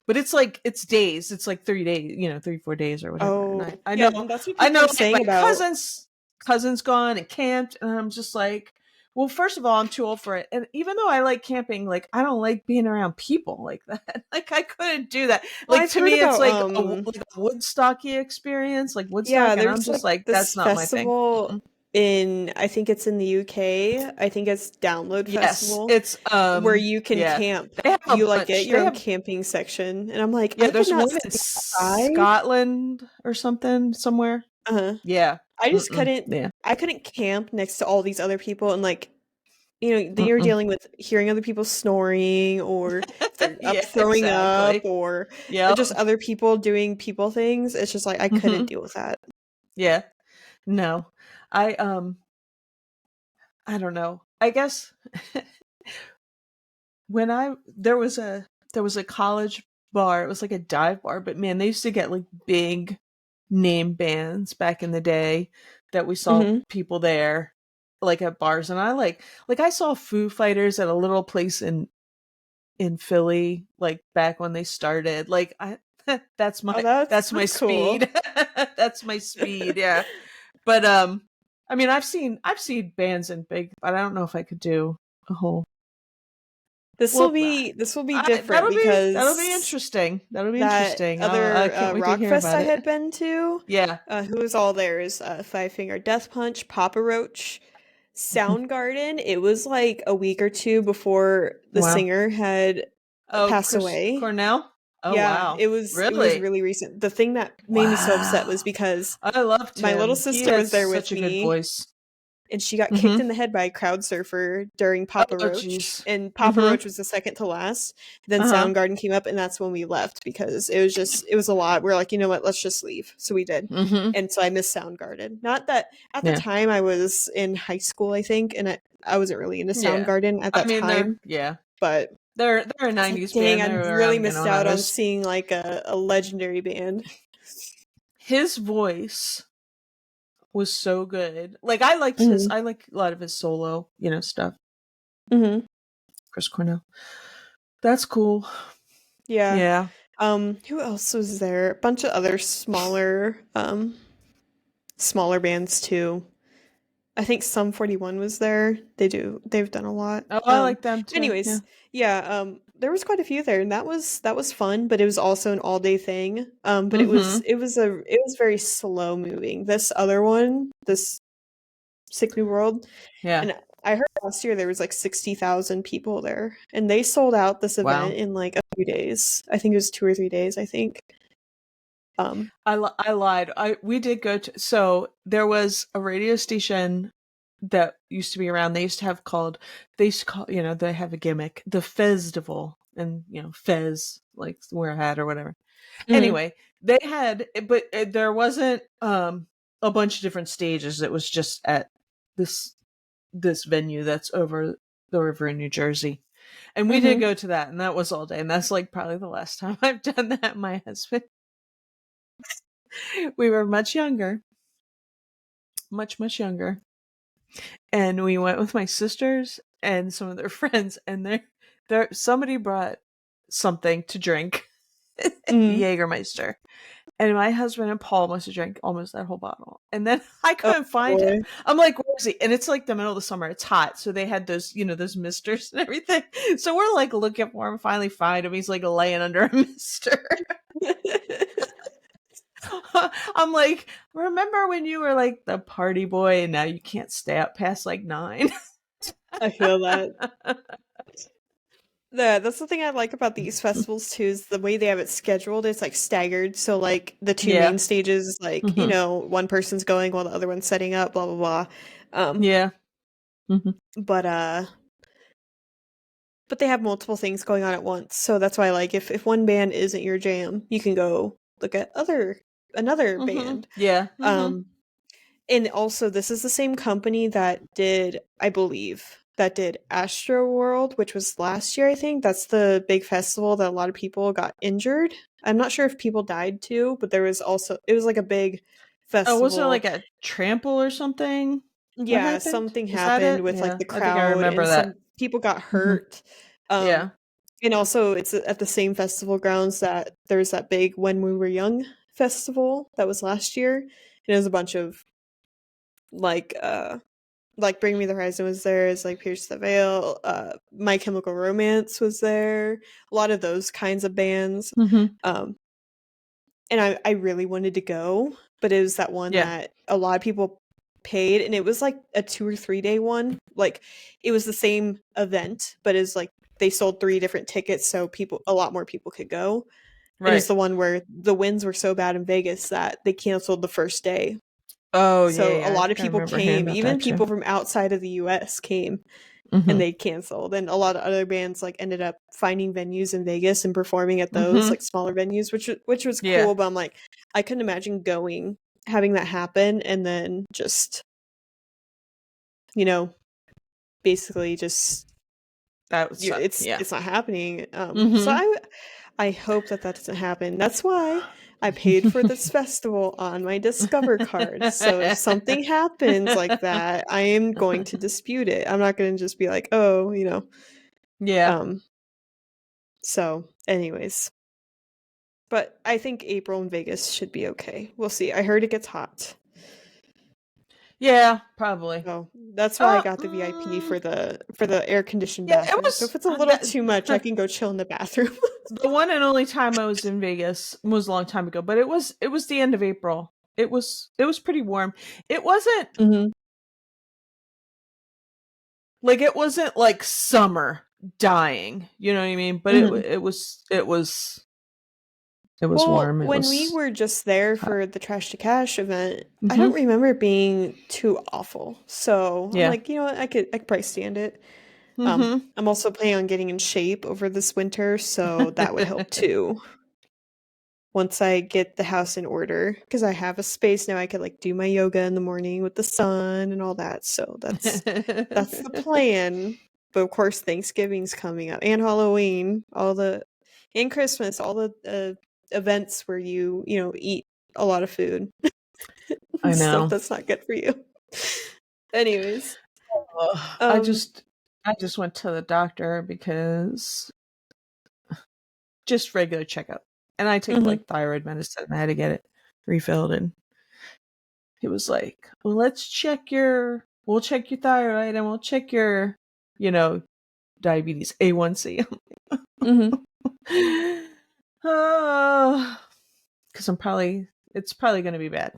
it's like it's days. It's like 3 days, 3 4 days or whatever. And Oh, I yeah, know and that's what I people know are like saying my about. cousin's gone and camped, and I'm just like. Well, first of all, I'm too old for it. And even though I like camping, like I don't like being around people like that. Like I couldn't do that. Well, Like I've to heard me it's about like a Woodstocky experience, like yeah, Woodstock, and I'm there's just like like this that's not my thing. festival Mm-mm. in I think it's in the UK. I think it's Download Yes, Festival it's where you can yeah. camp. They have a You like get bunch. your They own have camping section, and I'm like, yeah, I could there's not one in stand outside. Scotland or something somewhere. Uh-huh. Yeah. I just Mm-mm. couldn't Yeah. I couldn't camp next to all these other people and, like, then you're Mm-mm. dealing with hearing other people snoring or if they're up Yeah, throwing up exactly. or Yep. just other people doing people things. It's just like I couldn't Hmm. deal with that. Yeah. No. I I don't know. I guess when I there was a college bar. It was like a dive bar, but man, they used to get like big name bands back in the day that we saw Mhm. people there like at bars, and I like I saw Foo Fighters at a little place in Philly like back when they started. Like I Oh, that's my that's cool. speed. That's my speed, yeah. But I mean I've seen bands in big, but I don't know if I could do a whole well This will be different that'll be because interesting. That'll be that interesting. I other can't wait to rock hear fest about I it. had been to, Yeah. who was all there is Five Finger Death Punch, Papa Roach, Soundgarden. It was like a week or two before the Wow. singer had Oh, passed Chris away. Cornell? Oh Yeah, wow. it was Really? really recent. The thing that made me so upset was Wow. because I loved my little him. He sister had was there with such a good me voice. and she got kicked Mhm. in the head by a crowd surfer during Papa Oh Roach, jeez. and Papa Mhm. Roach was the second to last. Then Uh-huh. Soundgarden came up, and that's when we left because it was a lot. We're like, you know what, let's just leave. So we did, Mhm. and so I missed Soundgarden. Not that at the Yeah. time I was in high school, I think, and I wasn't really into Yeah. Soundgarden at I that mean time, they're but a I was like, 90s dang, band. I They were really around, you missed know, when I out on was seeing like a legendary band. his voice was so good. Hmm. I like a lot of his solo, you know, stuff. Hmm. Chris Cornell. That's cool. Yeah. Yeah. Who else was there? A bunch of other smaller bands too. I think Sum 41 was there. They've done a lot. Oh, I like them too. Yeah. Anyways, yeah, there was quite a few there and that was fun, but it was also an all-day thing. But Mhm. it was very slow moving. This other one, this Sick New World, Yeah. and I heard last year there was like 60,000 people there and they sold out this event Wow. in like a few days. I think it was 2 or 3 days, I think. Um, I lied. I we did go to so there was a radio station that used to be around. They used to call, you know, they have a gimmick, the Festival, and you know, Fez like wear a hat or whatever. mhm, Anyway, they had but there wasn't a bunch of different stages. It was just at this this venue that's over the river in New Jersey. And we did mhm. go to that, and that was all day. And that's like probably the last time I've done that. My husband, we were much younger, and we went with my sisters and some of their friends, and there somebody brought something to drink, Mhm. Jägermeister, and my husband and Paul must have drank almost that whole bottle, and then I Oh couldn't find him. boy. I'm like, where is he? And it's like the middle of the summer, it's hot, so they had those, you know, those misters and everything. So we're like looking for him, finally find him. He's like laying under a mister. I'm like, remember when you were like the party boy and now you can't stay up past like 9? I feel that. That's the thing I like about these festivals too, is the way they have it scheduled. It's like staggered. So like the two Yeah. main stages is like, Hmm. one person's going while the other one's setting up, blah blah blah. Um, Yeah. Hmm. but they have multiple things going on at once. So that's why like if one band isn't your jam, you can go look at another Hmm. band. Yeah. Hmm. Um, And also, this is the same company that did, I believe, that did Astro World, which was last year, I think. That's the big festival that a lot of people got injured. I'm not sure if people died too, but it was like a big Oh, was there like festival. a trample or something? What Yeah, happened? something Is that happened it? with like Yeah. the I think I crowd remember and that. some people got Hmm. hurt. Um, Yeah. and also, it's at the same festival grounds that there's that big When We Were Young festival that was last year. And it was a bunch of like Bring Me the Horizon was there, is like Pierce the Veil, My Chemical Romance was there, a lot of those kinds of bands. Hmm. Um, and I really wanted to go, but it was that one Yeah. that a lot of people paid, and it was like a 2 or 3 day one. Like it was the same event, but it's like they sold 3 different tickets, so a lot more people could go. And it's Right. the one where the winds were so bad in Vegas that they canceled the first day. Oh, So yeah, a I lot of think I people remember hearing came, about even that too. people from outside of the US came, and Mhm. they canceled. And a lot of other bands like ended up finding venues in Vegas and performing at those Mhm. like smaller venues, which was Yeah. cool. But I'm like, I couldn't imagine going, having that happen, and then just, you know, basically just That would suck. Yeah. it's not happening. So Mhm. I hope that that doesn't happen. That's why I paid for this festival on my Discover card. So if something happens like that, I am going to dispute it. I'm not going to just be like, oh, you know. Yeah. Um. So, anyways, but I think April in Vegas should be okay. We'll see. I heard it gets hot. Yeah, probably. So that's why I Uh, got the VIP mm, for the air conditioned yeah, it bathroom. So was if it's a little that too much, I can go chill in the bathroom. the one and only time I was in Vegas was a long time ago, but it was the end of April. It was pretty warm. It wasn't Mhm. it wasn't like summer dying, you know what I mean? But Mhm. it was Well, warm. It when we was were just there hot. for the Trash to Cash event, I don't Mhm. remember it being too awful. So I'm Yeah. like, you know what, I could probably stand it. Mhm. I'm also planning on getting in shape over this winter, so that would help too. Once I get the house in order, because I have a space now, I could like do my yoga in the morning with the sun and all that. So that's the plan. But of course, Thanksgiving's coming up and Halloween, and Christmas, all the events where you know eat a lot of food I and stuff know. that's not good for you. Anyways, Ugh, I um, just I just went to the doctor because just regular checkup. And I take mhm. like thyroid medicine. I had to get it refilled and he was like, "Well, we'll check your thyroid and we'll check your, you know, diabetes A1C." Mhm. Oh, cuz it's probably going to be bad.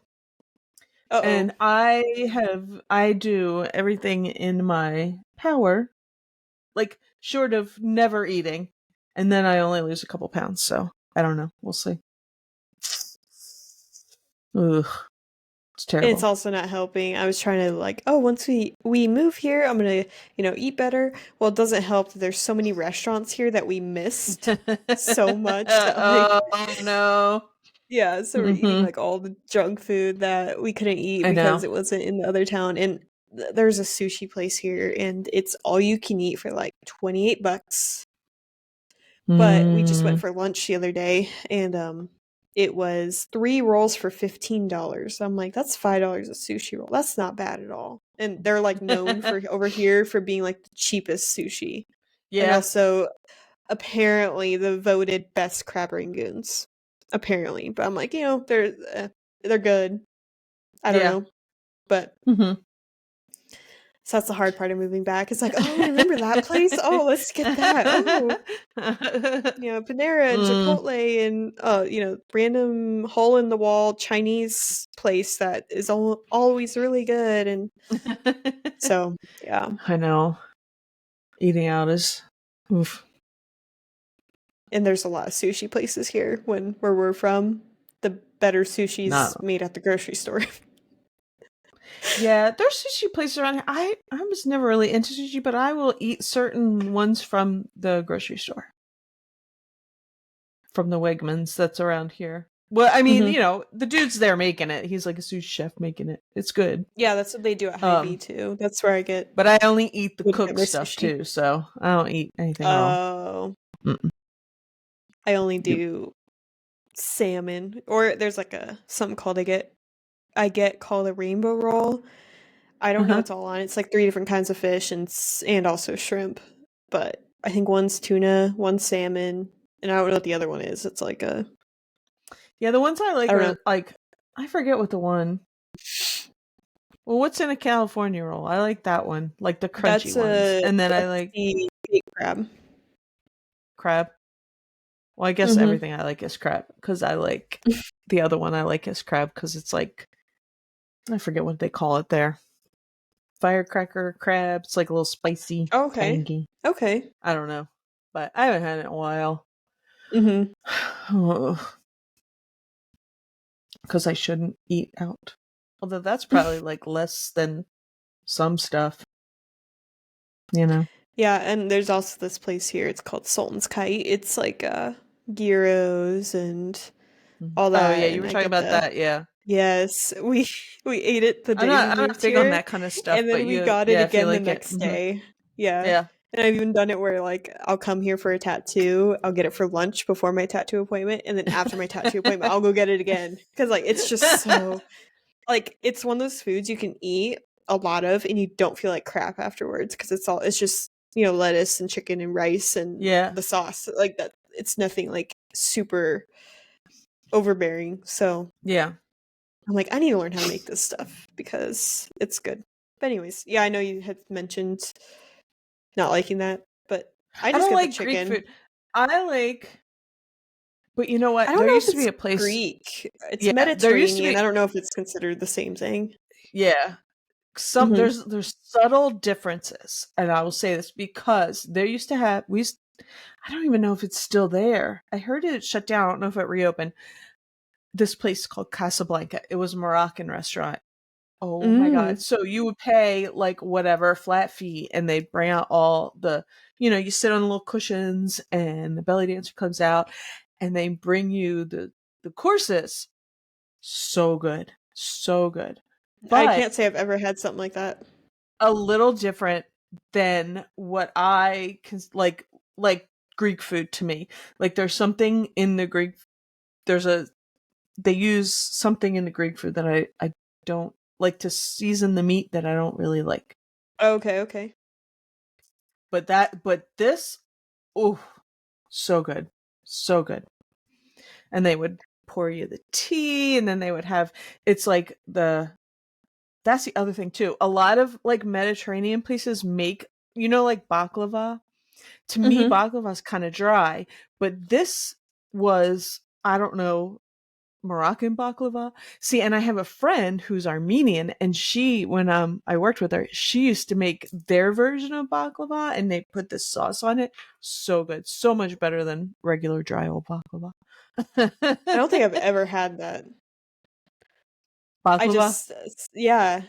Uh-oh. And I do everything in my power, like short of never eating, and then I only lose a couple pounds, so I don't know. We'll see. Ugh, it's It's terrible. also not helping. I was trying to like, oh, once we move here, I'm gonna, you know, eat better. Well, it doesn't help that there's so many restaurants here that we missed so much that like, Oh no. yeah, so we're eating Mhm. like all the junk food that we couldn't eat I because know. it wasn't in the other town. And there's a sushi place here, and it's all you can eat for like 28 bucks. But we just went Mm. for lunch the other day, and it was 3 rolls for $15. I'm like, "That's $5 a sushi roll. That's not bad at all." And they're, like, known for over here for being, like, the cheapest sushi, and Yeah. also apparently the voted best crab rangoons, apparently, but I'm like, you know, they're good. I don't Yeah. know, but Mhm. so that's the hard part of moving back. It's like, "Oh, remember that place? Oh, let's get that. Oh." You know, Panera and Mm. Chipotle and, you know, random hole in the wall Chinese place that is always really good, and so, yeah. I know. Eating out is oof. And there's a lot of sushi places here where we're from. The better sushi's Not made at the grocery store. Yeah, there's sushi places around here. I was never really into sushi, but I will eat certain ones from the grocery store, from the Wegmans that's around here. Well, I mean, Mhm. the dude's there making it. He's like a sushi chef making it. It's good. Yeah, that's what they do at Hy-Vee Um, too. That's where I but I only eat the would get cooked my stuff sushi. too, so I don't eat anything raw. Oh, Mm-mm. I only Yep. do salmon, or there's like a something called I get called a rainbow roll. I don't know Uh-huh. what's all on it. It's like 3 different kinds of fish and also shrimp, but I think one's tuna, one's salmon, and I don't know what the other one is. It's like a Yeah, the ones I I like don't know. are like I forget what the one. Well, what's in a California roll? I like that one, like the crunchy ones, and then I That's like the big crab. crab. Well, I guess Mhm. everything I like is crab because I like the other one I like is crab because it's like I forget what they call it there. Firecracker crab. It's like a little spicy, Okay. tangy. Okay. I don't know, but I haven't had it in a while Mhm. because I shouldn't eat out. Although that's probably like less than some stuff, you know. Yeah, and there's also this place here. It's called Sultan's Kite. It's like gyros and all Oh yeah, that, you and were I talking get about the that, yeah. yes. We ate it the day we I'm moved not big on here, that kind of stuff, and but then we you got it yeah, if you again the like it. next day. Yeah. Yeah. And I've even done it where like I'll come here for a tattoo, I'll get it for lunch before my tattoo appointment, and then after my tattoo appointment, I'll go get it again because like it's just so like it's one of those foods you can eat a lot of and you don't feel like crap afterwards because it's just lettuce and chicken and rice and Yeah. the sauce like that. It's nothing like super overbearing. So Yeah. I'm like, I need to learn how to make this stuff because it's good. But anyways, yeah, I know you had mentioned not liking that, but I I just don't get the like Greek chicken. food. I like but you know I what? don't There know used if to be it's a place Greek. It's yeah, there used to Mediterranean. be I don't know if it's considered the same thing. yeah. Some Mhm. there's subtle differences, and I will say this because there used to have I don't even know if it's still there. I heard it shut down. I don't know if it reopened. This place called Casablanca. It was a Moroccan restaurant. Oh my god. Mm. So you would pay like whatever flat fee and they bring out all the you sit on little cushions and the belly dancer comes out and they bring you the courses. So good. So good. I But can't say I've ever had something like that. a little different than what I can like Greek food to me. Like there's something in the Greek there's a they use something in the Greek food that I don't like to season the meat that I don't really like. Okay, okay. But this oh so good. So good. And they would pour you the tea and then they would have it's like that's the other thing too. A lot of like Mediterranean places make like baklava. To me, Mhm. baklava is kind of dry, but this was I don't know Moroccan baklava. See, and I have a friend who's Armenian, and she when I worked with her, she used to make their version of baklava, and they put this sauce on it. So good, so much better than regular dry old baklava. I don't think I've ever had that. I Baklava. just yeah,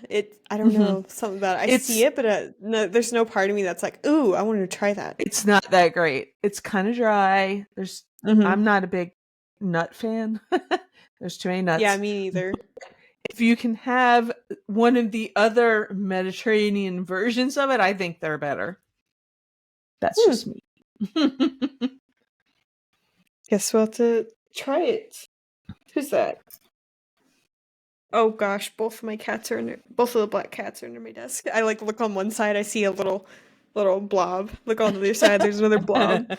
I don't Hmm. know, something about it. I see It's it, but no, there's no part of me that's like, "Ooh, I wanted to try that." it's not that great. It's kind of dry. Mhm. I'm not a big nut fan. There's too many Yeah, nuts. me neither. If you can have one of the other Mediterranean versions of it, I think they're better. That's Hmm. just me. Guess we'll have to try it. Who's that? Oh gosh, both of my cats are both of the black cats are under my desk. I like look on one side, I see a little blob. Look on the other side, there's another blob. I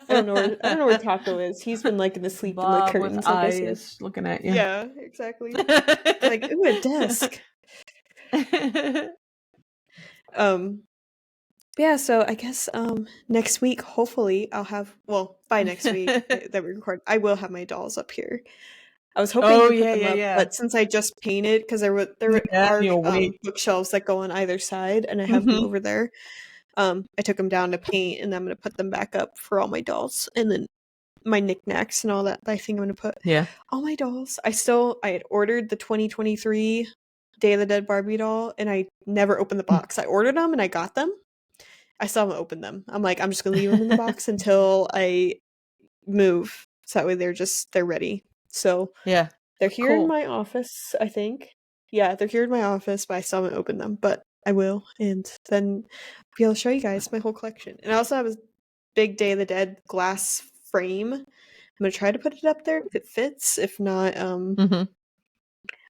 don't know where Taco is. He's been liking to sleep in the Bob with curtains, like I said. eyes looking at you. Yeah, exactly. I'm like, ooh, a desk. Um, yeah, so I guess next week, hopefully, I'll have by next week that we record, I will have my dolls up here. I was hoping Oh to put yeah, them yeah, up, yeah. but since I just painted, because there Yeah, are you'll wait. bookshelves that go on either side, and I have them Hmm. over there. I took them down to paint, and I'm gonna put them back up for all my dolls, and then my knickknacks and all that. I think I'm gonna put Yeah. all my dolls. I had ordered the 2023 Day of the Dead Barbie doll, and I never opened the box. I ordered them and I got them. I still haven't opened them. I'm like, I'm just gonna leave them in the box until I move, so that way they're ready. So Yeah. they're here in Cool. my office, I think. Yeah, they're here in my office, but I still haven't opened them. But I will, and then I'll be able to show you guys my whole collection. And I also have a big Day of the Dead glass frame. I'm gonna try to put it up there if it fits. If not, Hmm.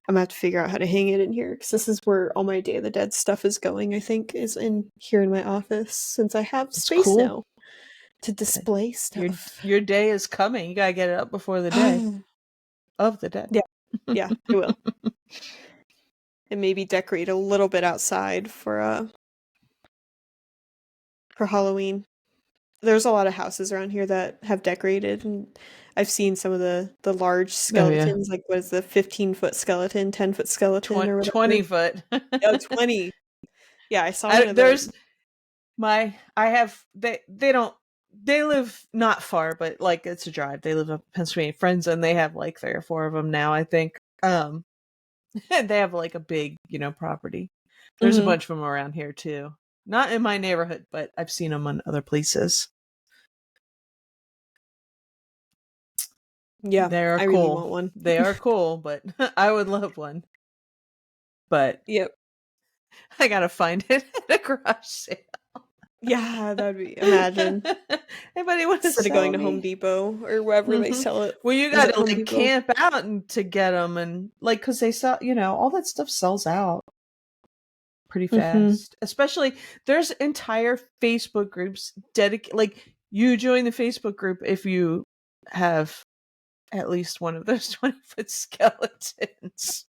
I'm gonna have to figure out how to hang it in here because this is where all my Day of the Dead stuff is going. I think is in here in my office since I have That's space cool. now to display Your stuff. your day is coming. You gotta get it up before the day of the day. Yeah, yeah, I will. And maybe decorate a little bit outside for Halloween. There's a lot of houses around here that have decorated, and I've seen some of the large Oh yeah. skeletons, like what is the 15-foot skeleton, 10-foot skeleton, or 20 whatever. foot. Oh, 20. Yeah, I saw one of There's those. I have they don't they live not far, but like it's a drive. They live up in Pennsylvania. Friends and they have like three or four of them now, I think. They have like a big, property. There's a Mhm. bunch of them around here too. Not in my neighborhood, but I've seen them in other places. Yeah, They're I really cool. want one. They are cool, but I would love one. But Yep. I gotta find it at a garage sale. Yeah, that'd be imagine. Anybody want to Instead of sell going to Home me? Depot or wherever they Hmm. sell it. Well, you Is it gotta Home like Depot? camp out and to get them, and like because they sell, all that stuff sells out pretty Mhm. fast. Especially there's entire Facebook groups dedicated. Like you join the Facebook group if you have at least one of those 20-foot skeletons.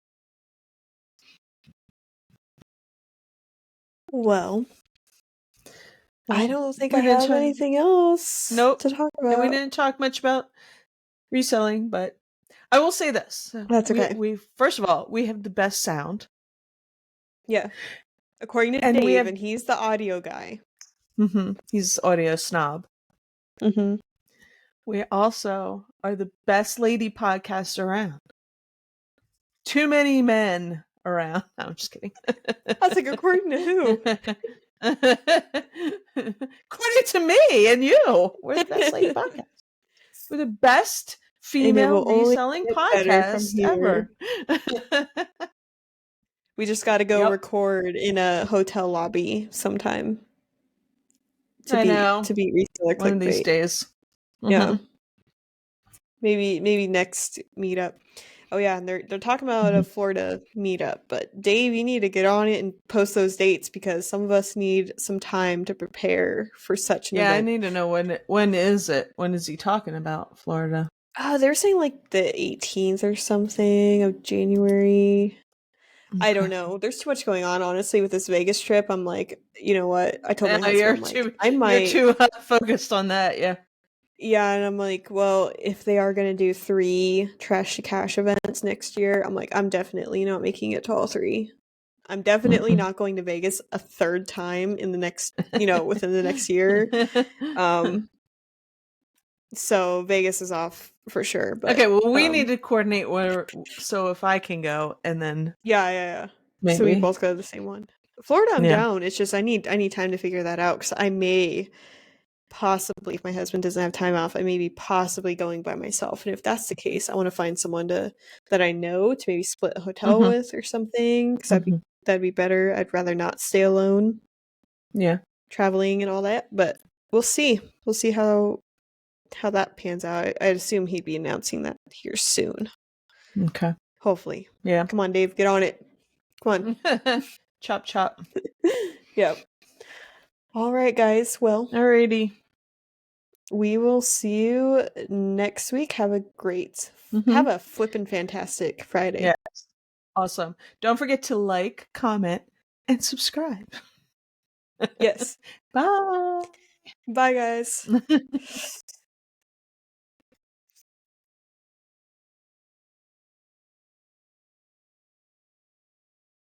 Well, I don't think I We didn't have talk. anything else Nope, to talk and we about. didn't talk much about reselling, but I will say this: That's okay. we first of all we have the best sound, Yeah. According to and we Dave, have and he's the audio guy. he's audio snob. Mhm. We also are the best lady podcast around. Too many men around. No, I'm just kidding. I was like, according to who? According to me and you, we're the best lady podcast. We're the best And it female will only reselling get better from podcast here. ever. We just got to go Yep. record in a hotel lobby sometime I know. to beat reseller One of these clickbait. days. Yeah. Maybe next meetup. Oh yeah, and they're talking about a Florida meetup, but Dave, you need to get on it and post those dates because some of us need some time to prepare for such an Yeah, I event. need to know when is it? When is he talking about Florida? They're saying like the 18th or something of January. I don't Okay. know. There's too much going on, honestly, with this Vegas trip. I'm like, you know what? I told my husband, You're I'm like, too I you're might, too focused on that, yeah. yeah, and I'm like, well, if they are gonna do 3 trash to cash events next year, I'm like, I'm definitely not making it to all 3. I'm definitely not going to Vegas a third time in the next, within the next year. So Vegas is off for sure, but Okay, well, we need to coordinate so if I can go, and then yeah. So we maybe, both go to the same one. Florida, I'm yeah. down. It's just I need time to figure that out because I may possibly, if my husband doesn't have time off, I may be possibly going by myself. And if that's the case, I want to find someone that I know to maybe split a hotel Mm-hmm. with or something because Mm-hmm. that'd be better. I'd rather not stay alone Yeah. traveling and all that. But we'll see. We'll see how that pans out. I'd assume he'd be announcing that here soon. Okay. Hopefully. Yeah. Come on, Dave, get on it. Come on. Chop chop. Yep. All right, guys. Well, Alrighty. we will see you next week. Have a flippin' fantastic Friday. Yeah. Awesome. Don't forget to like, comment, and subscribe. Yes. Bye. Bye, guys.